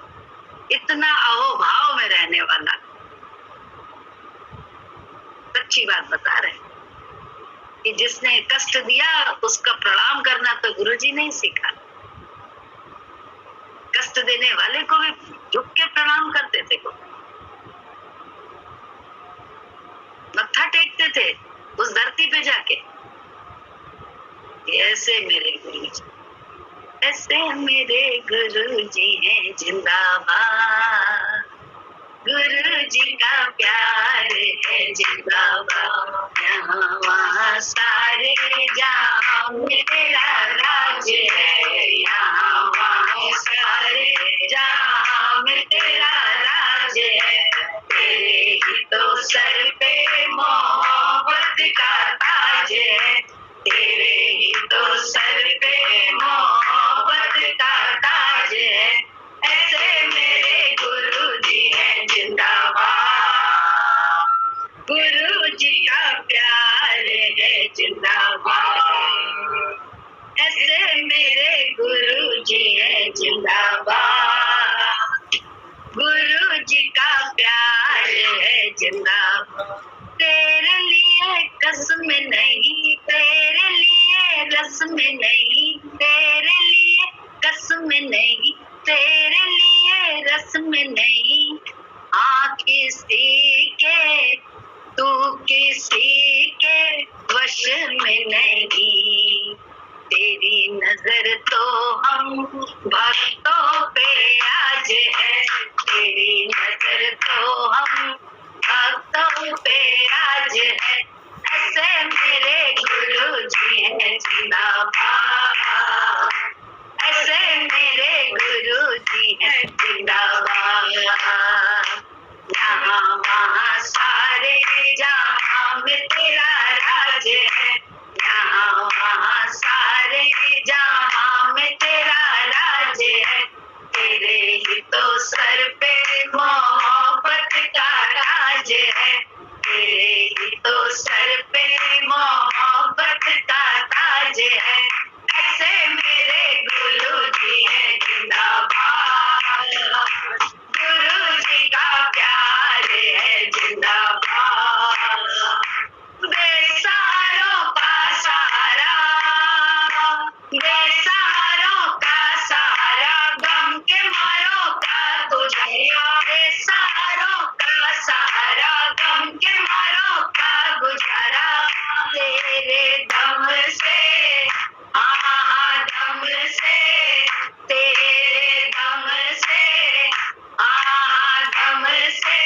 इतना अहोभाव में रहने वाला। सच्ची बात बता रहे कि जिसने कष्ट दिया उसका प्रणाम करना तो गुरुजी ने ही सिखा। कष्ट देने वाले को भी झुक के प्रणाम करते थे, मत्था टेकते थे उस धरती पे जाके। ऐसे मेरे गुरु जी, ऐसे मेरे गुरु जी हैं जिंदाबाद, गुरु जी का प्यार है जिंदाबाद, यहाँ वहाँ सारे जहाँ मेरा राज है, यहाँ वहाँ सारे जहाँ मेरा राज है, तेरे ही तो सर पे मोहब्बत का ताज है, तेरे ही तो सर पे मोहब्बत का ताज है, ऐसे मेरे गुरु जी हैं जिंदाबाद, गुरु जी का प्यार है जिंदाबाद, ऐसे मेरे गुरु जी हैं जिंदाबाद, गुरु जी का प्यार है जिंदाबाद, तेरे लिए कसम नहीं, तेरे लिए रस्म नहीं, तेरे लिए कसम नहीं, तेरे लिए रस्म नहीं, हाँ किसी के तू किसी के वश में नहीं, तेरी नजर तो हम भक्तों पे आज है, तेरी नजर तो हम भक्तों पे आज है, ऐसे मेरे गुरु जी हैं जिंदाबाद, ऐसे मेरे गुरु जी हैं जिंदाबाद, यहाँ वहाँ सारे जहाँ में तेरा राज है, यहाँ वहाँ सारे जहाँ में तेरा राज है, तेरे ही तो सर पे मोहब्बत का राज है, तेरे ही तो सर पे मोहब्बत का ताज है, ऐसे मेरे गुरु जी हैं जिंदाबाद, गुरु जी का प्यार है जिंदाबाद, बेसहारों का सहारा, बेसहारों का सहारा, गम के मारों का गुजारा, बेसहारों का सहारा, गम के मारों का गुजारा, तेरे दम से, हाँ दम से, तेरे दम से, हाँ दम से,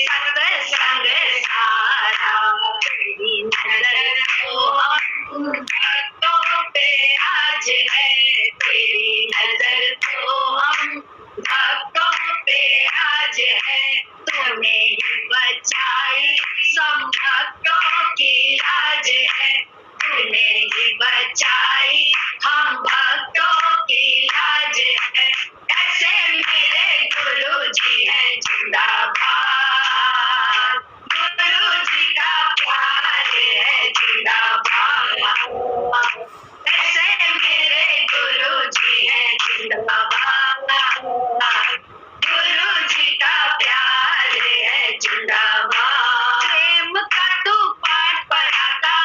सत्संग सारा, तेरी नजर तो हम भक्तों पे आज है, तेरी नजर तो हम भक्तों पे आज है, तूने ही बचाई सब भक्तों की लाज है, तूने ही बचाई हम भक्तों की लाज है, ऐसे मेरे गुरु जी हैं जिंदाबाद, गुरु जी का प्यार है जिंदाबाद, ऐसे मेरे गुरु जी हैं जिंदाबाद, गुरु जी का प्यार है जिंदाबाद, प्रेम का तू पाठ पढ़ाता,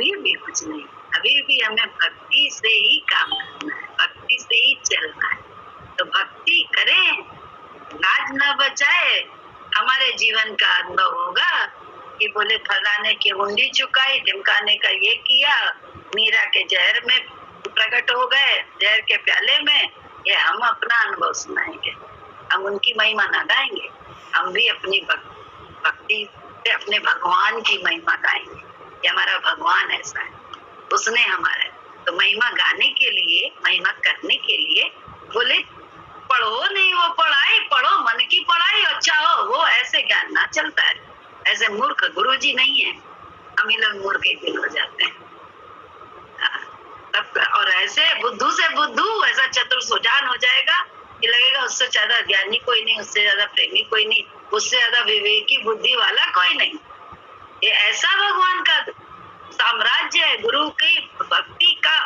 अभी भी कुछ नहीं, अभी भी हमें भक्ति से ही काम करना है, भक्ति से ही चलना है। तो भक्ति करें, लाज न बचाए। हमारे जीवन का अनुभव होगा कि बोले फलाने की हुंडी चुकाई, ढिमकाने का ये किया, मीरा के जहर में प्रकट हो गए, जहर के प्याले में। ये हम अपना अनुभव सुनाएंगे, हम उनकी महिमा ना गाएंगे, हम भी अपनी भक्ति से अपने भगवान की महिमा गाएंगे। ये हमारा भगवान ऐसा है, उसने हमारा, तो महिमा गाने के लिए, महिमा करने के लिए बोले पढ़ो नहीं, वो पढ़ाई पढ़ो, मन की पढ़ाई अच्छा हो, वो ऐसे ज्ञान ना चलता है। ऐसे मूर्ख गुरुजी नहीं है, हम ही लोग मूर्ख ही दिल हो जाते हैं। और ऐसे बुद्धू से बुद्धू ऐसा चतुर सुजान हो जाएगा कि लगेगा उससे ज्यादा ज्ञानी कोई नहीं, उससे ज्यादा प्रेमी कोई नहीं, उससे ज्यादा विवेकी बुद्धि वाला कोई नहीं। ये ऐसा भगवान का साम्राज्य है, गुरु की भक्ति का।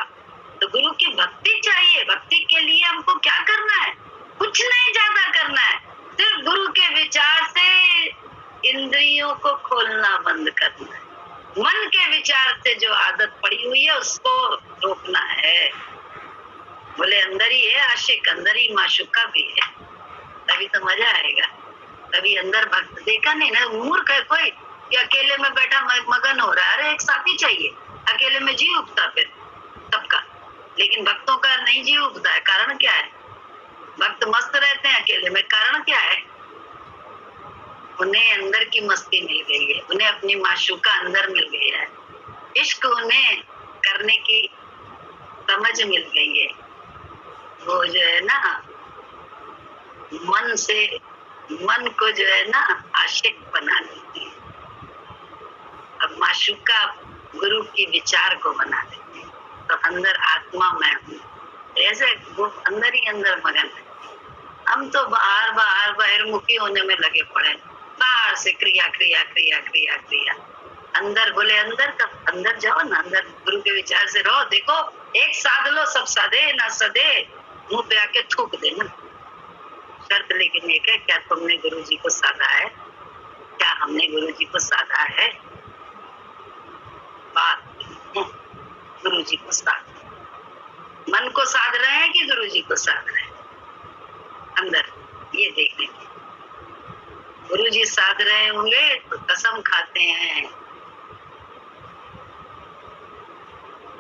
तो गुरु की भक्ति चाहिए। भक्ति के लिए हमको क्या करना है? कुछ नहीं ज्यादा करना है, सिर्फ गुरु के विचार से इंद्रियों को खोलना बंद करना है। मन के विचार से जो आदत पड़ी हुई है उसको रोकना है। बोले अंदर ही है आशिक, अंदर ही माशुका भी है, तभी तो मजा आएगा। तभी अंदर भक्त देखा नहीं ना, मूर्ख है कोई कि अकेले में बैठा मगन हो रहा है। अरे एक साथी चाहिए, अकेले में जी उगता फिर सबका, लेकिन भक्तों का नहीं जी उगता है। कारण क्या है? भक्त मस्त रहते हैं अकेले में, कारण क्या है? उन्हें अंदर की मस्ती मिल गई है, उन्हें अपनी माशूका अंदर मिल गई है, इश्क उन्हें करने की समझ मिल गई है। वो जो है ना मन को जो है ना आशिक बना देती है। अब माशूका गुरु की विचार को बना देती है, तो अंदर आत्मा मैं हूँ, ऐसे वो अंदर ही अंदर मगन है। हम तो बाहर बहिर्मुखी होने में लगे पड़े, बाहर से क्रिया क्रिया क्रिया क्रिया क्रिया। अंदर बोले अंदर कब? अंदर जाओ ना, अंदर गुरु के विचार से रहो। देखो एक साध लो, सब साधे ना सदे, मुंह पे आके थूक देना। शर्त लेकिन एक है, क्या तुमने गुरु जी को साधा है? क्या हमने गुरु जी को साधा है? बात गुरु जी को साध, मन को साध रहे हैं कि गुरु जी को साध रहे हैं? अंदर ये देखने की। गुरु जी साध रहे होंगे तो कसम खाते हैं,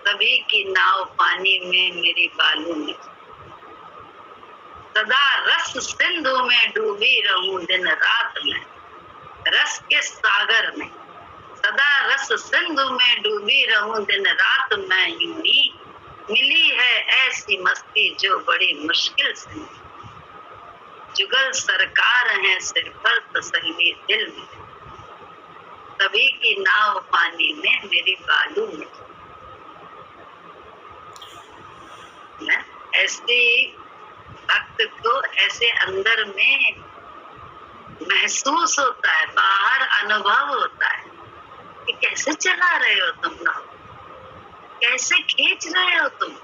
सभी की नाव पानी में मेरी बालू में, सदा रस सिंधु में डूबी रहूं दिन रात में, रस के सागर में सदा रस सिंधु में डूबी रहूं दिन रात में। यूं ही मिली है ऐसी मस्ती जो बड़ी मुश्किल से, जुगल सरकार है सिर पर तसल्ली दिल में, सभी की नाव पानी में मेरी बालू में। ऐसे भक्त को ऐसे अंदर में महसूस होता है, बाहर अनुभव होता है कि कैसे चला रहे हो तुम नाव, कैसे खींच रहे हो तुम।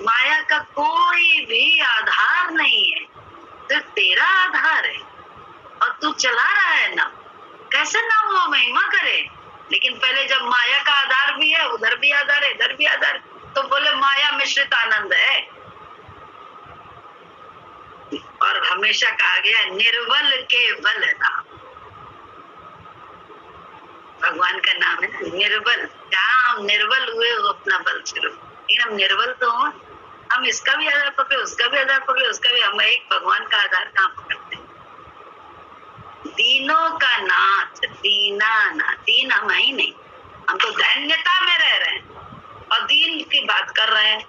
माया का कोई भी आधार नहीं है, सिर्फ तेरा आधार है और तू चला रहा है ना। कैसे ना वो महिमा करे, लेकिन पहले जब माया का आधार भी है, उधर भी आधार है, इधर भी आधार, तो बोले माया मिश्रित आनंद है। और हमेशा कहा गया निर्बल के बल नाम, भगवान का नाम है ना निर्बल। जहाँ हम निर्बल हुए वो अपना बल शुरू, लेकिन हम निर्बल तो हो, हम इसका भी आधार पकड़े, उसका भी आधार पकड़े, उसका भी, हम एक भगवान का आधार कहाँ पकड़ते हैं? दीनों का नाथ, दीना ना, दीन हम ही नहीं, हम तो दैन्यता में रह रहे हैं और दीन की बात कर रहे हैं।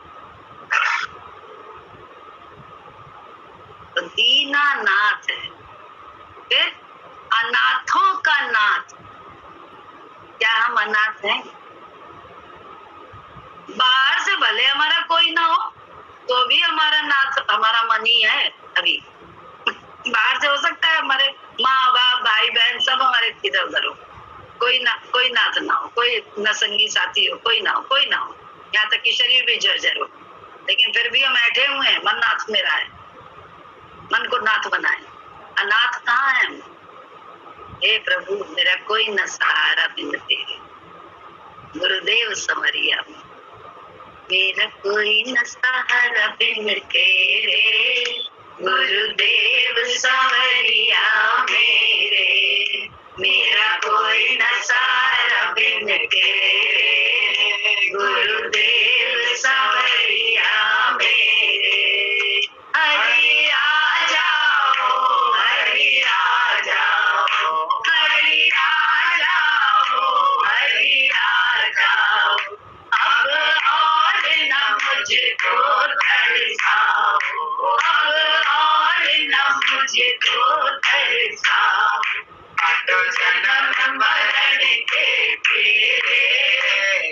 तो दीना नाथ है, फिर अनाथों का नाथ। क्या हम अनाथ हैं? बाहर से भले हमारा कोई ना हो तो भी हमारा नाथ हमारा मन ही है। अभी बाहर से हो सकता है हमारे माँ बाप भाई बहन सब हमारे इधर उधर हो, कोई नाथ ना हो, कोई न संगी साथी हो, कोई ना हो, यहाँ तक कि शरीर भी जर्जर हो, लेकिन फिर भी हम बैठे हुए हैं। मन नाथ मेरा है, मन को नाथ बनाए। अनाथ कहाँ है हम? हे प्रभु मेरा कोई न सहारा बिन तेरे, गुरुदेव समरिया मेरा कोई न सहारा बिन तेरे, गुरुदेव समरिया मेरे, मेरा कोई न सहारा बिन तेरे, गुरुदेव समरिया मेरे। हरि आ जाओ, हरि आ जाओ, हरि आ जाओ, हरि आ जाओ, अब और न मुझको तरसाओ, अब और न मुझको तरसाओ, तो जन्म मरण के तेरे,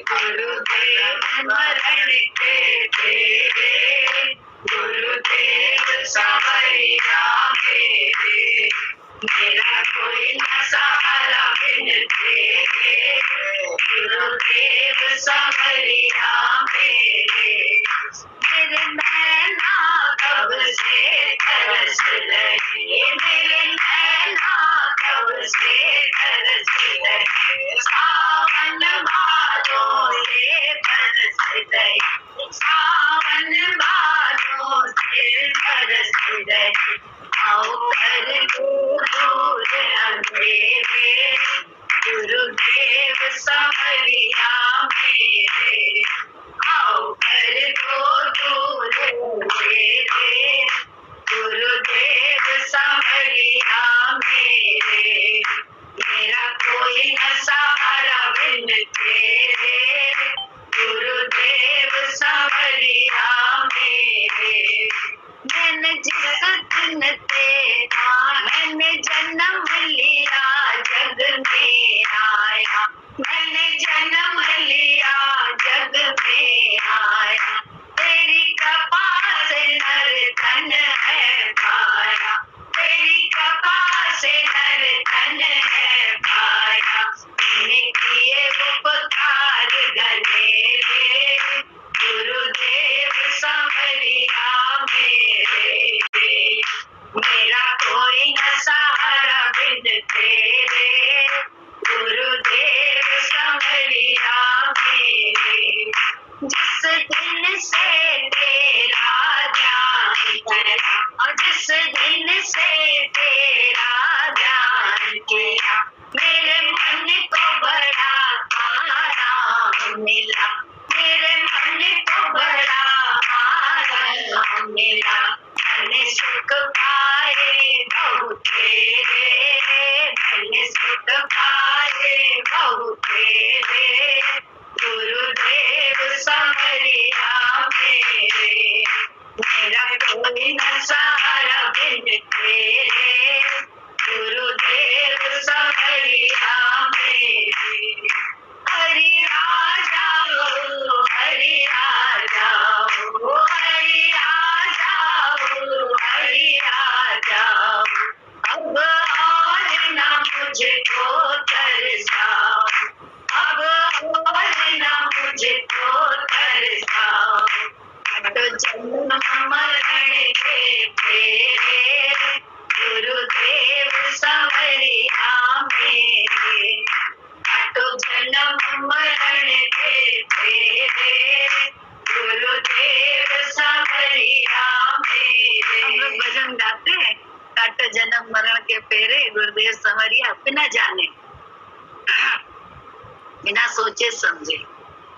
गुरुदेव मरण के तेरे, गुरुदेव समरिया मेरे, मेरा कोई न सहारा बिन तेरे, गुरुदेव समरिया मेरे। मेरे नैना कब से तरस रहे, मेरे नैना कब से तरस रहे, सावन बादों से बरस रहे, सावन बादों से बरस रहे, आओ कर दूर अंधेरे, गुरुदेव समरिया मेरे, आओ कर दूर अंधेरे, गुरुदेव समरिया मेरे, मेरा कोई न सहारा बिन तेरे, गुरुदेव समरिया मेरे। मैंने जिस दिन तेरा मैंने जन्म लिया, जग में आया, मैंने जन्म लिया, जग में आया, तेरी कृपा से नर धन है पाया, तेरी कृपा से नर धन है पाया, मैंने किए उपकार घनेरे, गुरुदेव समरिया मेरे, मेरा कोई न सहारा बिन तेरे, गुरुदेव समरिया मेरे। जिस दिन से तेरा ध्यान किया, जिस दिन से तेरा ध्यान किया, मेरे मन को बड़ा आराम मिला, मेरे मन को बड़ा आराम मिला, मैंने सुख पाए बहु तेरे, मैंने सुख पाए बहु तेरे, गुरुदेव समरिया मेरे, मेरा कोई न सहारा बिन तेरे, गुरुदेव समरिया मेरे। हरि आ जाओ, हरि आ जाओ, हरि आ जाओ, हरि आ जाओ, अब और न मुझको तरसाओ, अब और न मुझको तरसाओ, तो जन्म मरण के तेरे, गुरुदेव समरिया मेरे, तो जन्म मरण के तेरे, गुरुदेव समरिया मेरे। हम लोग भजन गाते हैं, काटो जन्म मरण के फेरे, गुरुदेव समरिया, बिना जाने बिना सोचे समझे।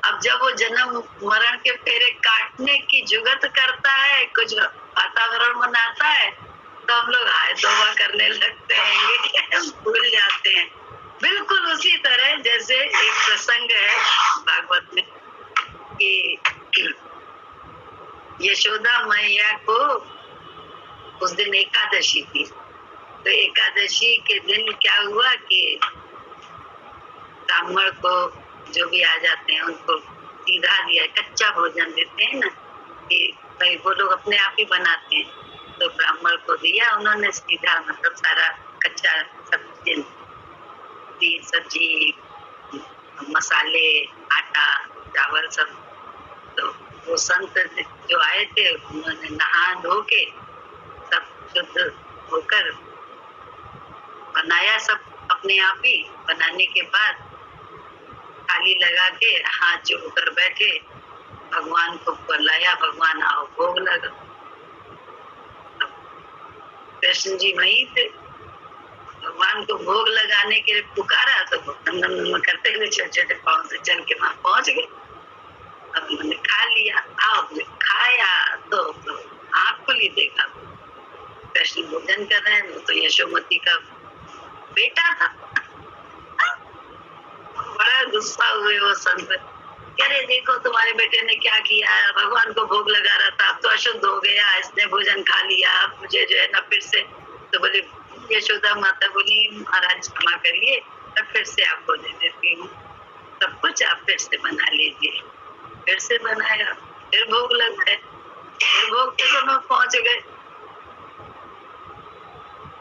अब जब वो जन्म मरण के फेरे काटने की जुगत करता है, कुछ वातावरण बनाता है, तो हम लोग हाय तौबा करने लगते हैं, भूल जाते हैं। बिल्कुल उसी तरह जैसे एक प्रसंग है भागवत में कि यशोदा मैया को उस दिन एकादशी थी, तो एकादशी के दिन क्या हुआ कि ब्राह्मण को जो भी आ जाते हैं उनको सीधा दिया, कच्चा भोजन देते हैं ना, कि भाई वो लोग अपने आप ही बनाते हैं, तो ब्राह्मण को दिया उन्होंने सीधा, मतलब सारा कच्चा सब्जी मसाले आटा चावल सब। तो वो संत जो आए थे उन्होंने नहा धो के सब शुद्ध होकर बनाया सब अपने आप ही बनाने के बाद थाली लगा के हाथ जोड़कर बैठे, भगवान को बुलाया, भगवान आओ भोग लगा। कृष्ण जी वहीं थे, भगवान को भोग लगाने के लिए पुकारा तो नम करते हुए छोटे छोटे पाँव से चल के वहां पहुंच गए। अब उन्होंने खा लिया, आप खाया तो आँख खुली, देखा कृष्ण भोजन कर रहे हैं, तो यशोमती का बेटा था। बड़ा गुस्सा हुए वो संत, कह रहे देखो तुम्हारे बेटे ने क्या किया, भगवान को भोग लगा रहा था, अब तो अशुद्ध हो गया, इसने भोजन खा लिया, अब मुझे जो है ना फिर से। तो बोले यशोदा माता बोली महाराज क्षमा करिए, अब फिर से आपको दे देती हूँ, सब कुछ आप फिर से बना लीजिए। फिर से बनाया, फिर भोग लगाए, फिर भोग के समय पहुंच गए।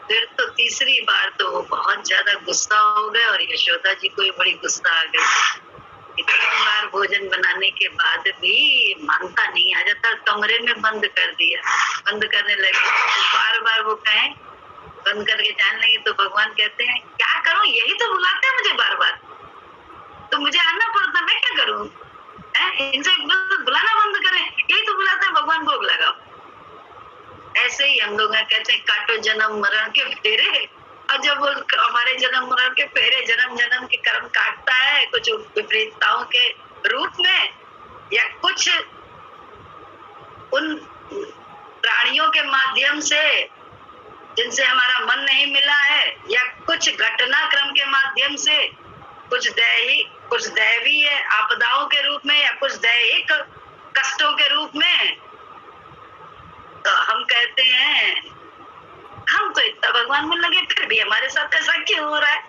फिर तो तीसरी बार तो वो बहुत ज्यादा गुस्सा हो गए और यशोदा जी को बड़ी गुस्सा आ गई। इतनी बार भोजन बनाने के बाद भी मानता नहीं, आ जाता, कमरे में बंद कर दिया, बंद करने लगे। बार बार वो कहें, बंद करके जाने लगे तो भगवान कहते हैं क्या करूं, यही तो बुलाते हैं मुझे बार बार, तो मुझे आना पड़ता, मैं क्या करूं, इनसे बुलाना बंद करें, यही तो बुलाते हैं, भगवान भोग लगाओ। ऐसे ही हम लोग कहते हैं काटो जन्म मरण के फेरे, और जब वो हमारे जन्म मरण के फेरे, जन्म जन्म के कर्म काटता है कुछ विपरीतताओं के रूप में, या कुछ उन प्राणियों के माध्यम से जिनसे हमारा मन नहीं मिला है, या कुछ घटनाक्रम के माध्यम से, कुछ दैवीय आपदाओं के रूप में, या कुछ दैहिक कष्टों के रूप में, तो हम कहते हैं हम तो इतना भगवान में लगे, फिर भी हमारे साथ ऐसा क्यों हो रहा है।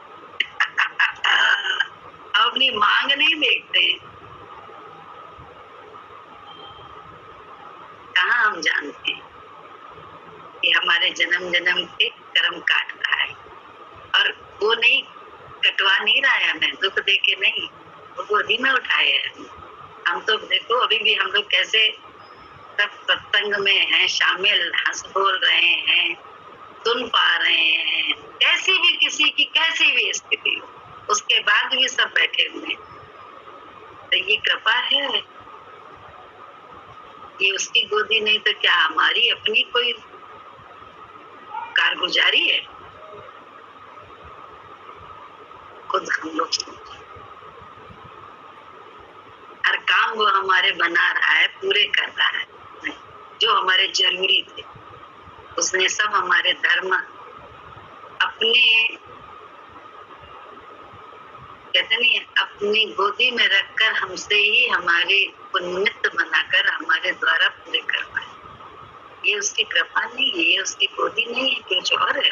हम अपनी मांग नहीं देखते, कहाँ हम जानते हैं कि हमारे जन्म जन्म के कर्म काट रहा है, और वो नहीं कटवा नहीं रहा है हमें, दुख दे के नहीं, वो गोदी में उठाए है। हम तो देखो अभी भी हम लोग कैसे सब सत्संग में हैं, शामिल, हंस बोल रहे हैं, सुन पा रहे हैं, कैसी भी किसी की कैसी भी स्थिति, उसके बाद भी सब बैठे हुए, तो ये कृपा है, ये उसकी गोदी नहीं तो क्या हमारी अपनी कोई कारगुजारी है। खुद हम लोग हर काम वो हमारे बना रहा है, पूरे कर रहा है, जो हमारे जरूरी थे उसने सब हमारे धर्म अपने, कहते नहीं, अपनी गोदी में रखकर हमसे ही हमारे उन्मित बनाकर हमारे द्वारा पूरे कर पाए। ये उसकी कृपा नहीं है, ये उसकी गोदी नहीं है, कुछ और है।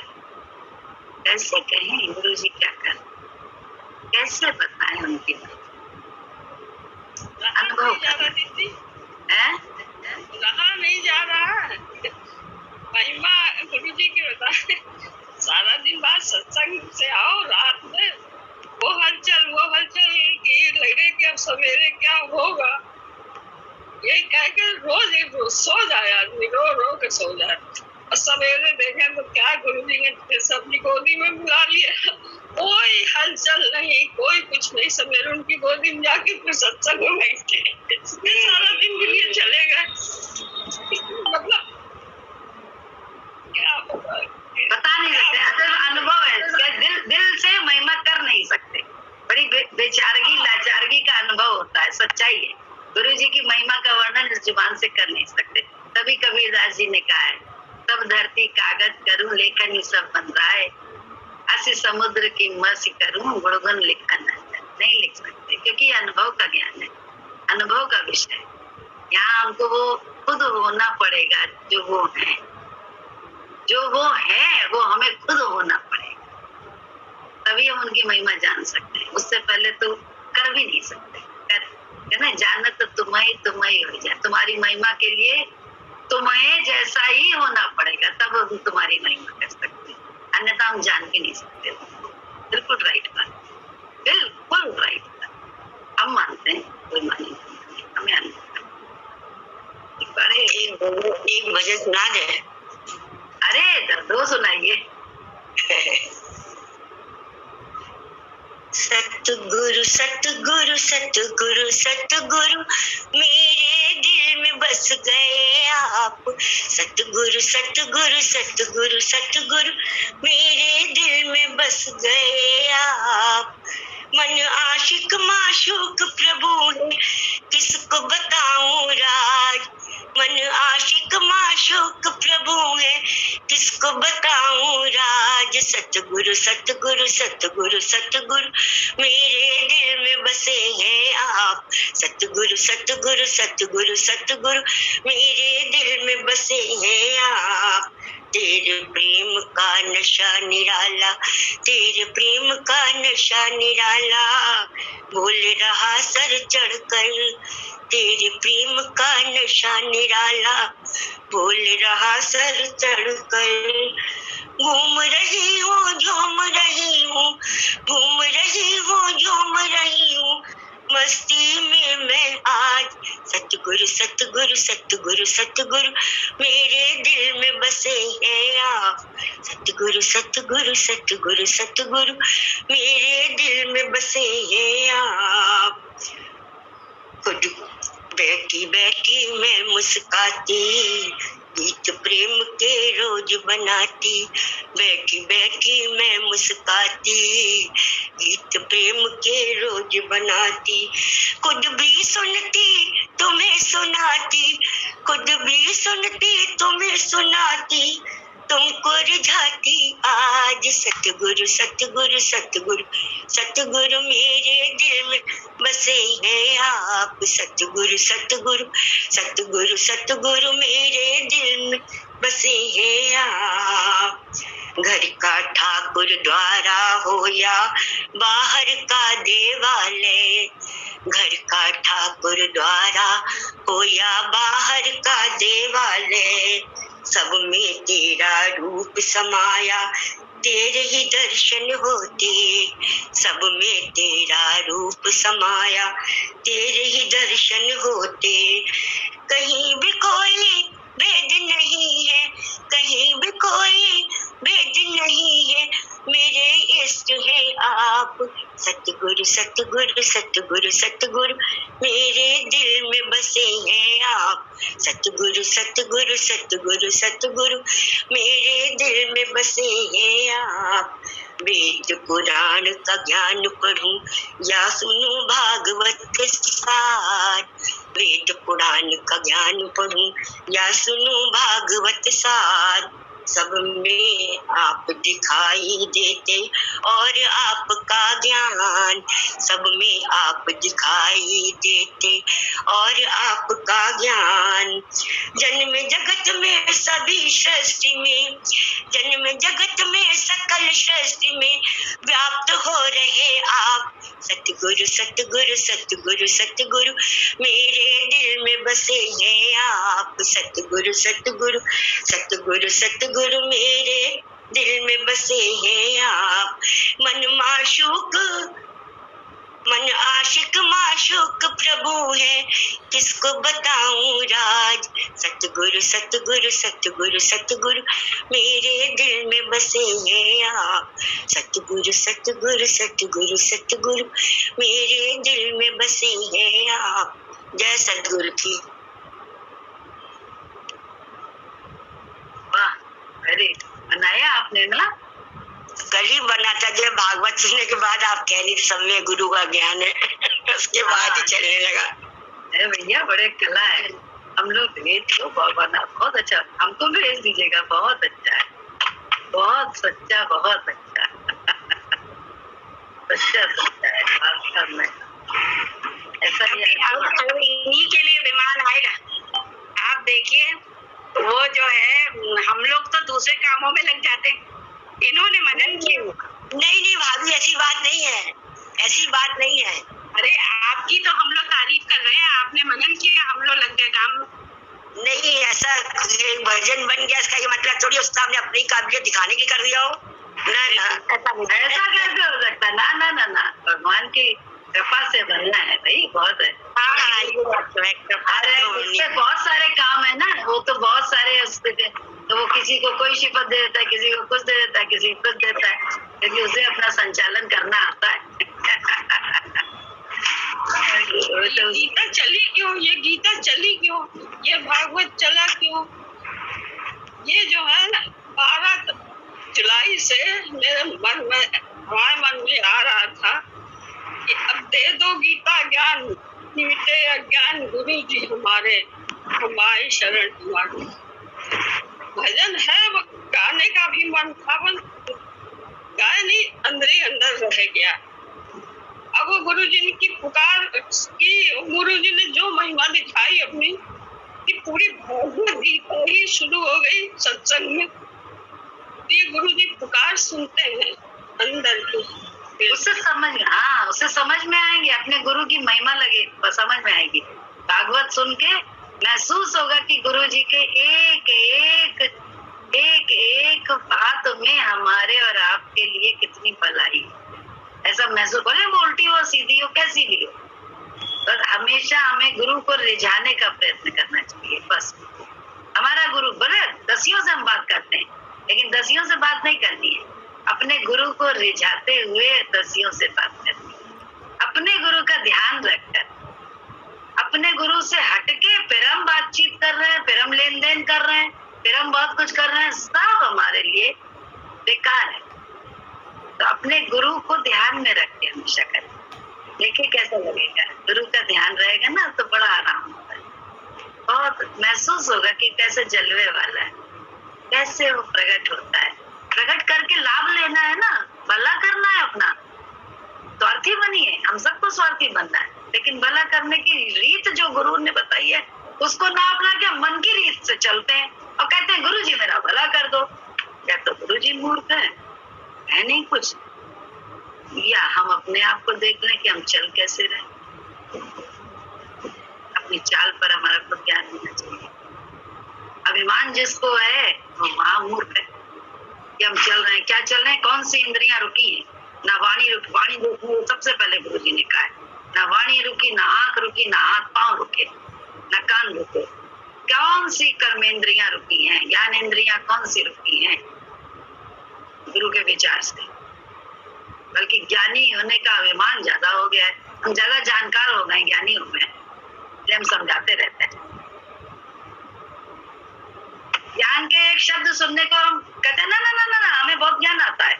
कैसे कहें गुरु जी क्या कर, कैसे बताएं उनकी अनुभव है, रहा नहीं जा रहा है। महिमा गुरु जी की बताए, सारा दिन बाद सत्संग से आओ, रात में वो हलचल कि लगे कि अब सवेरे क्या होगा, ये कह के रोज सो जाए आदमी, रो के सो जाए, और सवेरे देखे तो क्या गुरु जी ने सबकी गोदी में बुला लिया, कोई हलचल नहीं, कोई कुछ नहीं, सवेरे उनकी गोदी में जाके फिर सत्संग में बैठे, सारा दिन के लिए चले गए। मतलब क्या बता नहीं सकते, असल अनुभव है, दिल से महिमा कर नहीं सकते, बड़ी बेचारगी लाचारगी का अनुभव होता है, सच्चाई है। गुरु जी की महिमा का वर्णन इस जुबान से कर नहीं सकते। तभी कबीरदास जी ने कहा है, सब धरती कागज करूं लेखन ही सब बन रहा है, असी समुद्र की मर्सी करूं गुणगुण लिखन नहीं लिख सकते, क्योंकि अनुभव का ज्ञान है, अनुभव का विषय। यहाँ हमको वो खुद होना पड़ेगा, जो वो है, जो वो है वो हमें खुद होना पड़ेगा, तभी हम उनकी महिमा जान सकते हैं। उससे पहले तो कर भी नहीं सकते। ना जानत तो तुम्हें हो जाए, तुम्हारी महिमा के लिए तुम्हें जैसा ही होना पड़ेगा, तब हम तुम्हारी महिमा कर सकते हैं, अन्यथा हम जान भी नहीं सकते। बिल्कुल राइट बात, बिल्कुल राइट बात। हम मानते हैं, कोई माने हमें बड़े एक बजे सुना जाए। अरे दो सुनाइए। सतगुरु सतगुरु सतगुरु सतगुरु मेरे दिल में बस गए आप। सतगुरु सतगुरु सतगुरु सतगुरु मेरे दिल में बस गए आप। मन आशिक माशूक प्रभु है, किसको बताऊं राज। मन आशिक माशूक प्रभु है, किसको बताऊं राज। सतगुरु सतगुरु सतगुरु सतगुरु मेरे दिल में बसे हैं आप। सतगुरु सतगुरु सतगुरु सतगुरु मेरे दिल में बसे हैं आप। तेरे प्रेम का नशा निराला, तेरे प्रेम का नशा निराला, बोल रहा सर चढ़कर। तेरे प्रेम का नशा निराला, बोल रहा सर चढ़कर। घूम रही हूँ झूम रही हूँ, घूम रही हूँ झूम रही हूँ, मस्ती में मैं आज। सतगुरु सतगुरु सतगुरु सतगुरु मेरे दिल में बसे हैं आप। सतगुरु सतगुरु सतगुरु सतगुरु मेरे दिल में बसे हैं आप। खुद बैठी बैठी मैं मुस्काती, गीत प्रेम के रोज बनाती। बैठी बैठी मैं मुस्काती, गीत प्रेम के रोज बनाती। खुद भी सुनती तुम्हें सुनाती, खुद भी सुनती तुम्हें सुनाती, तुमको रिझाती आज। सतगुरु सतगुरु सतगुरु सतगुरु मेरे दिल में बसे हैं आप। सतगुरु सतगुरु सतगुरु सतगुरु मेरे दिल में बसे हैं आप। घर का ठाकुर द्वारा हो या बाहर का देवालय, घर का ठाकुर द्वारा हो या बाहर का देवालय, सब में तेरा रूप समाया, तेरे ही दर्शन होते। सब में तेरा रूप समाया, तेरे ही दर्शन होते। कहीं भी कोई भेद नहीं है, कहीं भी कोई भेद नहीं है, मेरे इष्ट है आप। सतगुरु सतगुरु सतगुरु सतगुरु मेरे दिल में बसे हैं आप। सतगुरु सतगुरु सतगुरु सतगुरु मेरे दिल में बसे हैं आप। वेद पुराण का ज्ञान पढ़ूं या सुनूं भागवत सार, वेद पुराण का ज्ञान पढ़ूं या सुनूं भागवत सार, सब में आप दिखाई देते और आपका ज्ञान। सब में आप दिखाई देते और आपका ज्ञान। जन्म जगत में सभी सृष्टि में, जन्म जगत में सकल सृष्टि में व्याप्त हो रहे आप। सतगुरु सतगुरु सतगुरु सतगुरु मेरे दिल में बसे हैं आप। सतगुरु सतगुरु सतगुरु सतगुरु मेरे दिल में बसे हैं आप। मन माशूक मन आशिक माशूक प्रभु है, किसको बताऊं राज। सतगुरु सतगुरु सतगुरु सतगुरु मेरे दिल में बसे हैं आप। सतगुरु सतगुरु सतगुरु सतगुरु मेरे दिल में बसे हैं आप। जय सतगुरु की। वाह, अरे बनाया आपने ना? कल ही बना था जब भागवत सुनने के बाद आप कह रही सब में गुरु का ज्ञान है उसके बाद ही चलने लगा। अरे भैया बड़े कला है, हम लोग भेज दो बना, बहुत अच्छा, हमको भी भेज दीजिएगा। बहुत अच्छा है, बहुत सच्चा, बहुत अच्छा सच्चा सच्चा है वास्तव में। ऐसा ही इन्हीं के लिए विमान आएगा। आप देखिए वो जो है, हम लोग तो दूसरे कामों में लग जाते हैं, इन्होंने मनन किया। नहीं नहीं भाभी, ऐसी बात नहीं है, ऐसी बात नहीं है। अरे आपकी तो हम लोग तारीफ कर रहे हैं, आपने मनन किया, हम लोग लग गए काम। नहीं, ऐसा भजन बन गया इसका ये मतलब थोड़ी उसने अपनी काबिलियत दिखाने की कर दिया हो। ना ना, ऐसा कैसे हो सकता है? ना ना ना ना, भगवान की कृपा से बनना है भाई, बहुत है। अरे इससे बहुत सारे काम है ना, वो तो बहुत सारे उसके, तो वो किसी को कोई शिफत दे देता है, किसी को कुछ दे देता है, किसी को कुछ देता है, क्योंकि उसे अपना संचालन करना आता है। ये गीता चली क्यों, ये गीता चली क्यों, ये भागवत चला क्यों? ये जो है ना 12 जुलाई से मेरे मन में, हमारे मन में आ रहा था कि अब दे दो गीता ज्ञान, मिटे अज्ञान गुरु जी हमारे, हमारी शरण तुम्हारी। भजन है, गाने का भी मन था, गाय नहीं, अंदर ही अंदर रह गया। अब वो गुरु जी की पुकार की, गुरु जी ने जो महिमा दिखाई अपनी, कि पूरी भगवत गीता ही शुरू हो गई सत्संग में। ये गुरु जी पुकार सुनते हैं अंदर की, उससे समझ में आएंगे, अपने गुरु की महिमा लगे समझ में आएगी। भागवत सुन के महसूस होगा कि गुरु जी के एक बात में हमारे और आपके लिए कितनी भलाई, ऐसा महसूस करे। वो उल्टी हो सीधी हो कैसी भी हो, पर हमेशा हमें गुरु को रिझाने का प्रयत्न करना चाहिए। बस हमारा गुरु, भले दसियों से हम बात करते हैं, लेकिन दसियों से बात नहीं करनी है, अपने गुरु को रिझाते हुए दसियों से बात करनी है। अपने गुरु का ध्यान रखकर, अपने गुरु से हटके फिर हम बातचीत कर रहे हैं, फिर हम लेन देन कर रहे हैं, फिर हम बहुत कुछ कर रहे हैं, सब हमारे लिए बेकार है। तो अपने गुरु को ध्यान में रख के हमेशा करें। देखिए कैसा लगेगा, गुरु का ध्यान रहेगा ना तो बड़ा आराम होता है, बहुत महसूस होगा कि कैसे जलवे वाला है, कैसे वो प्रकट होता है। प्रकट करके लाभ लेना है ना, भला करना है अपना, स्वार्थी बनिए, हम सबको स्वार्थी बनना है, लेकिन भला करने की रीत जो गुरु ने बताई है उसको ना अपना के मन की रीत से चलते हैं और कहते हैं गुरु जी मेरा भला कर दो। क्या तो गुरु जी मूर्ख है नहीं कुछ, या हम अपने आप को देख लें कि हम चल कैसे रहे, अपनी चाल पर हमारा खुद ज्ञान होना चाहिए। अभिमान जिसको है वो महामूर्ख है कि हम चल रहे हैं, क्या चल रहे हैं, कौन सी इंद्रियां रुकी हैं, ना वाणी रुकी, वाणी रुकी सबसे पहले गुरु जी ने कहा है, ना वाणी रुकी, ना आंख रुकी, ना हाथ पांव रुके, ना कान रुके, कौन सी कर्मेंद्रियां रुकी हैं, ज्ञान इंद्रियां कौन सी रुकी हैं गुरु के विचार से। बल्कि ज्ञानी होने का अभिमान ज्यादा हो गया है, हम ज्यादा जानकार हो गए, ज्ञानी हो गए, इसलिए हम समझाते रहते हैं। ज्ञान के एक शब्द सुनने को हम कहते हैं ना ना ना ना, ना हमें बहुत ज्ञान आता है,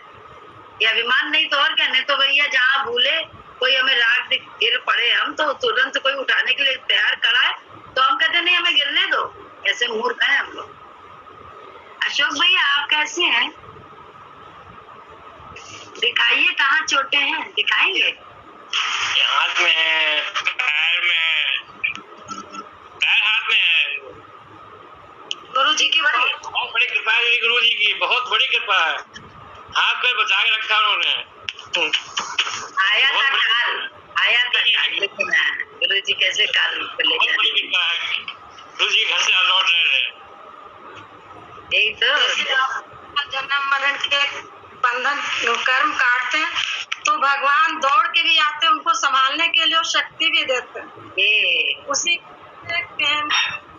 ये अभिमान नहीं तो और क्या। नहीं तो भैया जहाँ भूले कोई हमें राग गिर पड़े, हम तो तुरंत कोई उठाने के लिए तैयार खड़ा है तो हम कहते नहीं हमें गिरने दो, ऐसे मूर्ख हैं हम लोग। अशोक भैया आप कैसे हैं, दिखाइए कहाँ चोटें हैं, दिखाएंगे। हाथ में है, पैर में है, पैर हाथ में है। गुरु जी की बहुत बड़ी कृपा है, गुरु जी की बहुत बड़ी कृपा है, हाथ में बचा के रखा उन्होंने। आया था काल, लेकिन गुरु जी कैसे काल को ले जाए, बड़ी कृपा है, गुरु जी घर से लौट रहे थे, यही तो जन्म मरण के बंधन कर्म काटते हैं तो भगवान दौड़ के भी आते हैं उनको संभालने के लिए और शक्ति भी देते हैं। उसी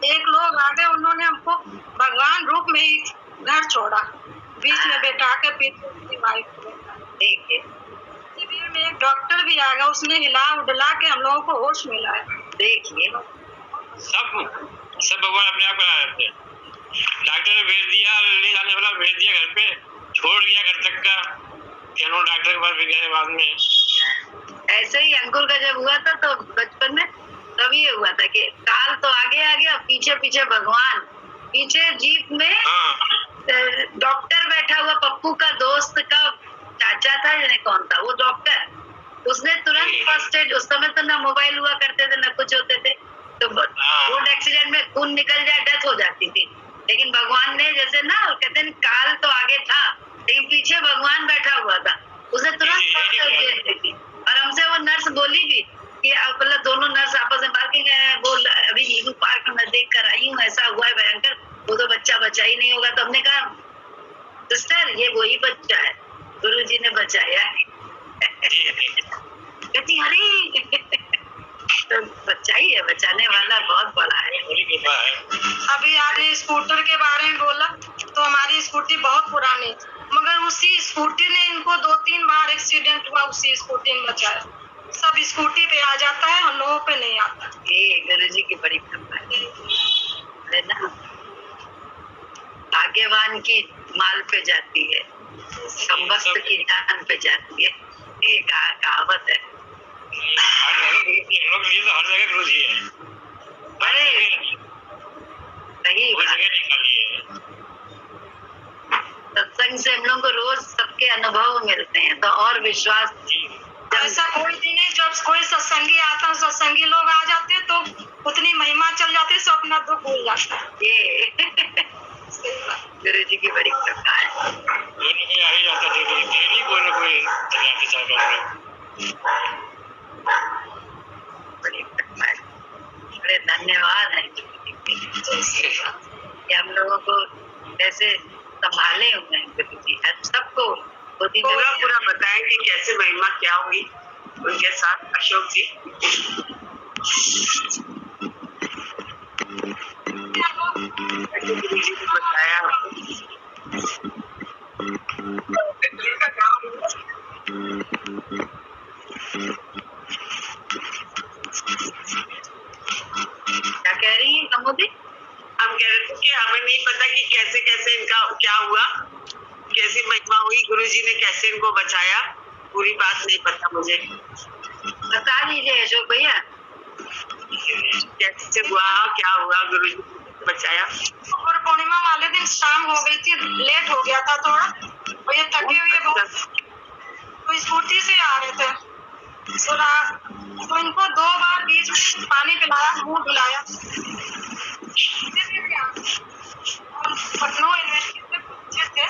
एक लोग आ गए, उन्होंने हमको भगवान रूप में ही घर छोड़ा, बीच में बैठा के पीछे में एक डॉक्टर भी आ गया, उसने हिला उडला के हम लोगों को होश मिला है। देखिए सब भगवान अपने आप करा देते हैं। डॉक्टर ने भेज दिया, ले जाने वाला भेज दिया घर पे, छोड़ दिया घर तक का, फिर डॉक्टर के पास भी गए बाद में। ऐसे ही अंकुर का जब हुआ था तो बचपन में तब ये हुआ था कि काल तो आगे आ गया, पीछे पीछे भगवान, पीछे जीप में डॉक्टर बैठा हुआ, पप्पू का दोस्त का चाचा था, यानी कौन था वो डॉक्टर, उसने तुरंत फर्स्ट एड, उस समय तो ना मोबाइल हुआ करते थे ना कुछ होते थे, तो रोड एक्सीडेंट में खून निकल जाए डेथ हो जाती थी, लेकिन भगवान ने जैसे ना कहते हैं काल तो आगे था लेकिन पीछे भगवान बैठा हुआ था, उसने तुरंत फर्स्ट एड दी थी। और हमसे वो नर्स बोली भी कि मतलब दोनों नर्स आपस में बात की गए, वो अभी नीलू पार्क में देख कर आई हूँ, ऐसा हुआ है भयंकर, वो तो बच्चा बचा ही नहीं होगा। तो हमने कहा सिस्टर ये वही बच्चा है, गुरु जी ने बचाया है। कहती अरे तो बच्चा ही है, बचाने वाला बहुत बड़ा है। अभी आपने स्कूटर के बारे में बोला तो हमारी स्कूटी बहुत पुरानी, मगर उसी स्कूटी ने इनको 2-3 बार एक्सीडेंट हुआ, उसी स्कूटी में बचाया। सब स्कूटी पे आ जाता है, हम लोगों पे नहीं आता। ये गुरुजी की बड़ी कृपा है ना। भाग्यवान की माल पे जाती है, कमबख्त की जान पे जाती है, ये कहावत है। हम लोग के लिए तो हर जगह गुरुजी है। बड़े सही कोई बात। जगह नहीं खाली है। सत्संग से हम लोग को रोज सबके अनुभव मिलते हैं, तो और विश्वास। ऐसा कोई दिन है जब कोई सत्संगी आता है, सत्संगी लोग आ जाते हैं तो उतनी महिमा चल जाती है, सब अपना दुख भूल जाता है। ये गुरु जी की बड़ी कृपा है। कोई ना कोई आ ही जाता है, डेली कोई ना कोई जाते जाता है। बड़ी कृपा है, बड़े धन्यवाद है कि हम लोगों को ऐसे संभाले हुए हैं गुरु जी। सबको पूरा बताएं कि कैसे महिमा क्या हुई उनके साथ अशोक जी। गुरु जी ने बताया क्या कह रही है कमोदी? हम कह रहे थे कि हमें नहीं पता कि कैसे कैसे इनका क्या हुआ, कैसी महिमा हुई, गुरुजी ने कैसे इनको बचाया, पूरी बात नहीं पता मुझे। बता दीजिए अशोक भैया, कैसे हुआ, क्या हुआ, गुरुजी ने बचाया। और पूर्णिमा वाले दिन शाम हो गई थी, लेट हो गया था थोड़ा, और ये थके हुए बहुत, तो स्कूटी से आ रहे थे। तो इनको 2 बार बीच में पानी पिलाया, मुंह धुलाया। लखनऊ यूनिवर्सिटी से पहुंचे थे,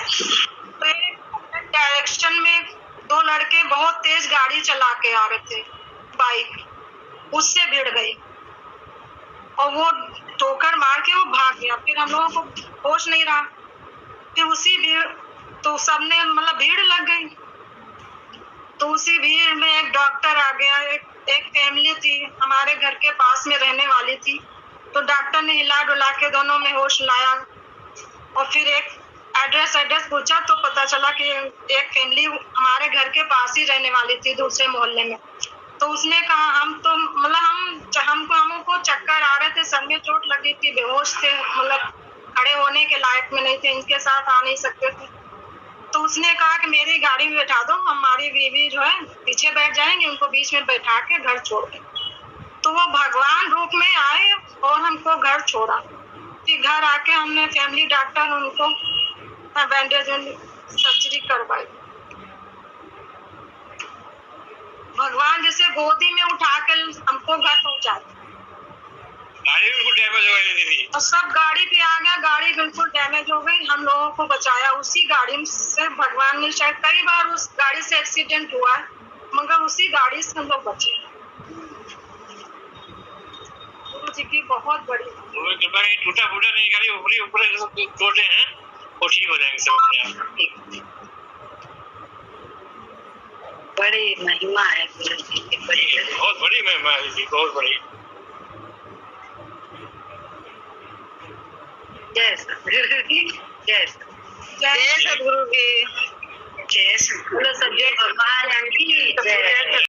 तो एक डायरेक्शन में 2 लड़के बहुत तेज गाड़ी चला के आ रहे थे, बाइक, उससे भिड़ गई और वो ठोकर मार के वो भाग गया। फिर हम लोगों को होश नहीं रहा, फिर उसी भीड़, तो सबने मतलब भीड़ लग गई, तो उसी भीड़ में एक डॉक्टर आ गया। एक फैमिली थी हमारे घर के पास में रहने वाली थी, तो डॉक्टर ने हिला डुला के दोनों में होश लाया, और फिर एक एड्रेस पूछा तो पता चला कि एक फैमिली हमारे घर के पास ही रहने वाली थी, दूसरे मोहल्ले में। तो उसने कहा हम तो मतलब हमको चक्कर आ रहे थे, सर में चोट लगी थी, बेहोश थे, मतलब खड़े होने के लायक में नहीं थे, इनके साथ आ नहीं सकते थे। तो उसने कहा कि मेरी गाड़ी में बैठा दो, हमारी बीवी जो है पीछे बैठ जाएंगे, उनको बीच में बैठा के घर छोड़ दें। तो वो भगवान रूप में आए और हमको घर छोड़ा। फिर घर आके हमने फैमिली डॉक्टर उनको बैंडेज सर्जरी करवाई। भगवान जैसे गोदी में उठा के हमको घर पहुंचा। गाड़ी बिल्कुल डैमेज हो गई थी, और सब गाड़ी पे आ गया, गाड़ी बिल्कुल डैमेज हो गई, हम लोगों को बचाया उसी गाड़ी से भगवान ने। शायद कई बार उस गाड़ी से एक्सीडेंट हुआ, मगर उसी गाड़ी से हम लोग बचे। गुरु जी की बहुत बड़ी कृपा, टूटा फूटा नहीं, गाड़ी ऊपर छोटे हैं, वो ठीक हो जाएंगे सब अपने आप। बड़ी महिमा है गुरु जी की, बहुत बड़ी महिमा है जी, बहुत बड़ी। जय सतगुरु की जय। जय सतगुरु की जय सतगुरु, सब भगवान की जय।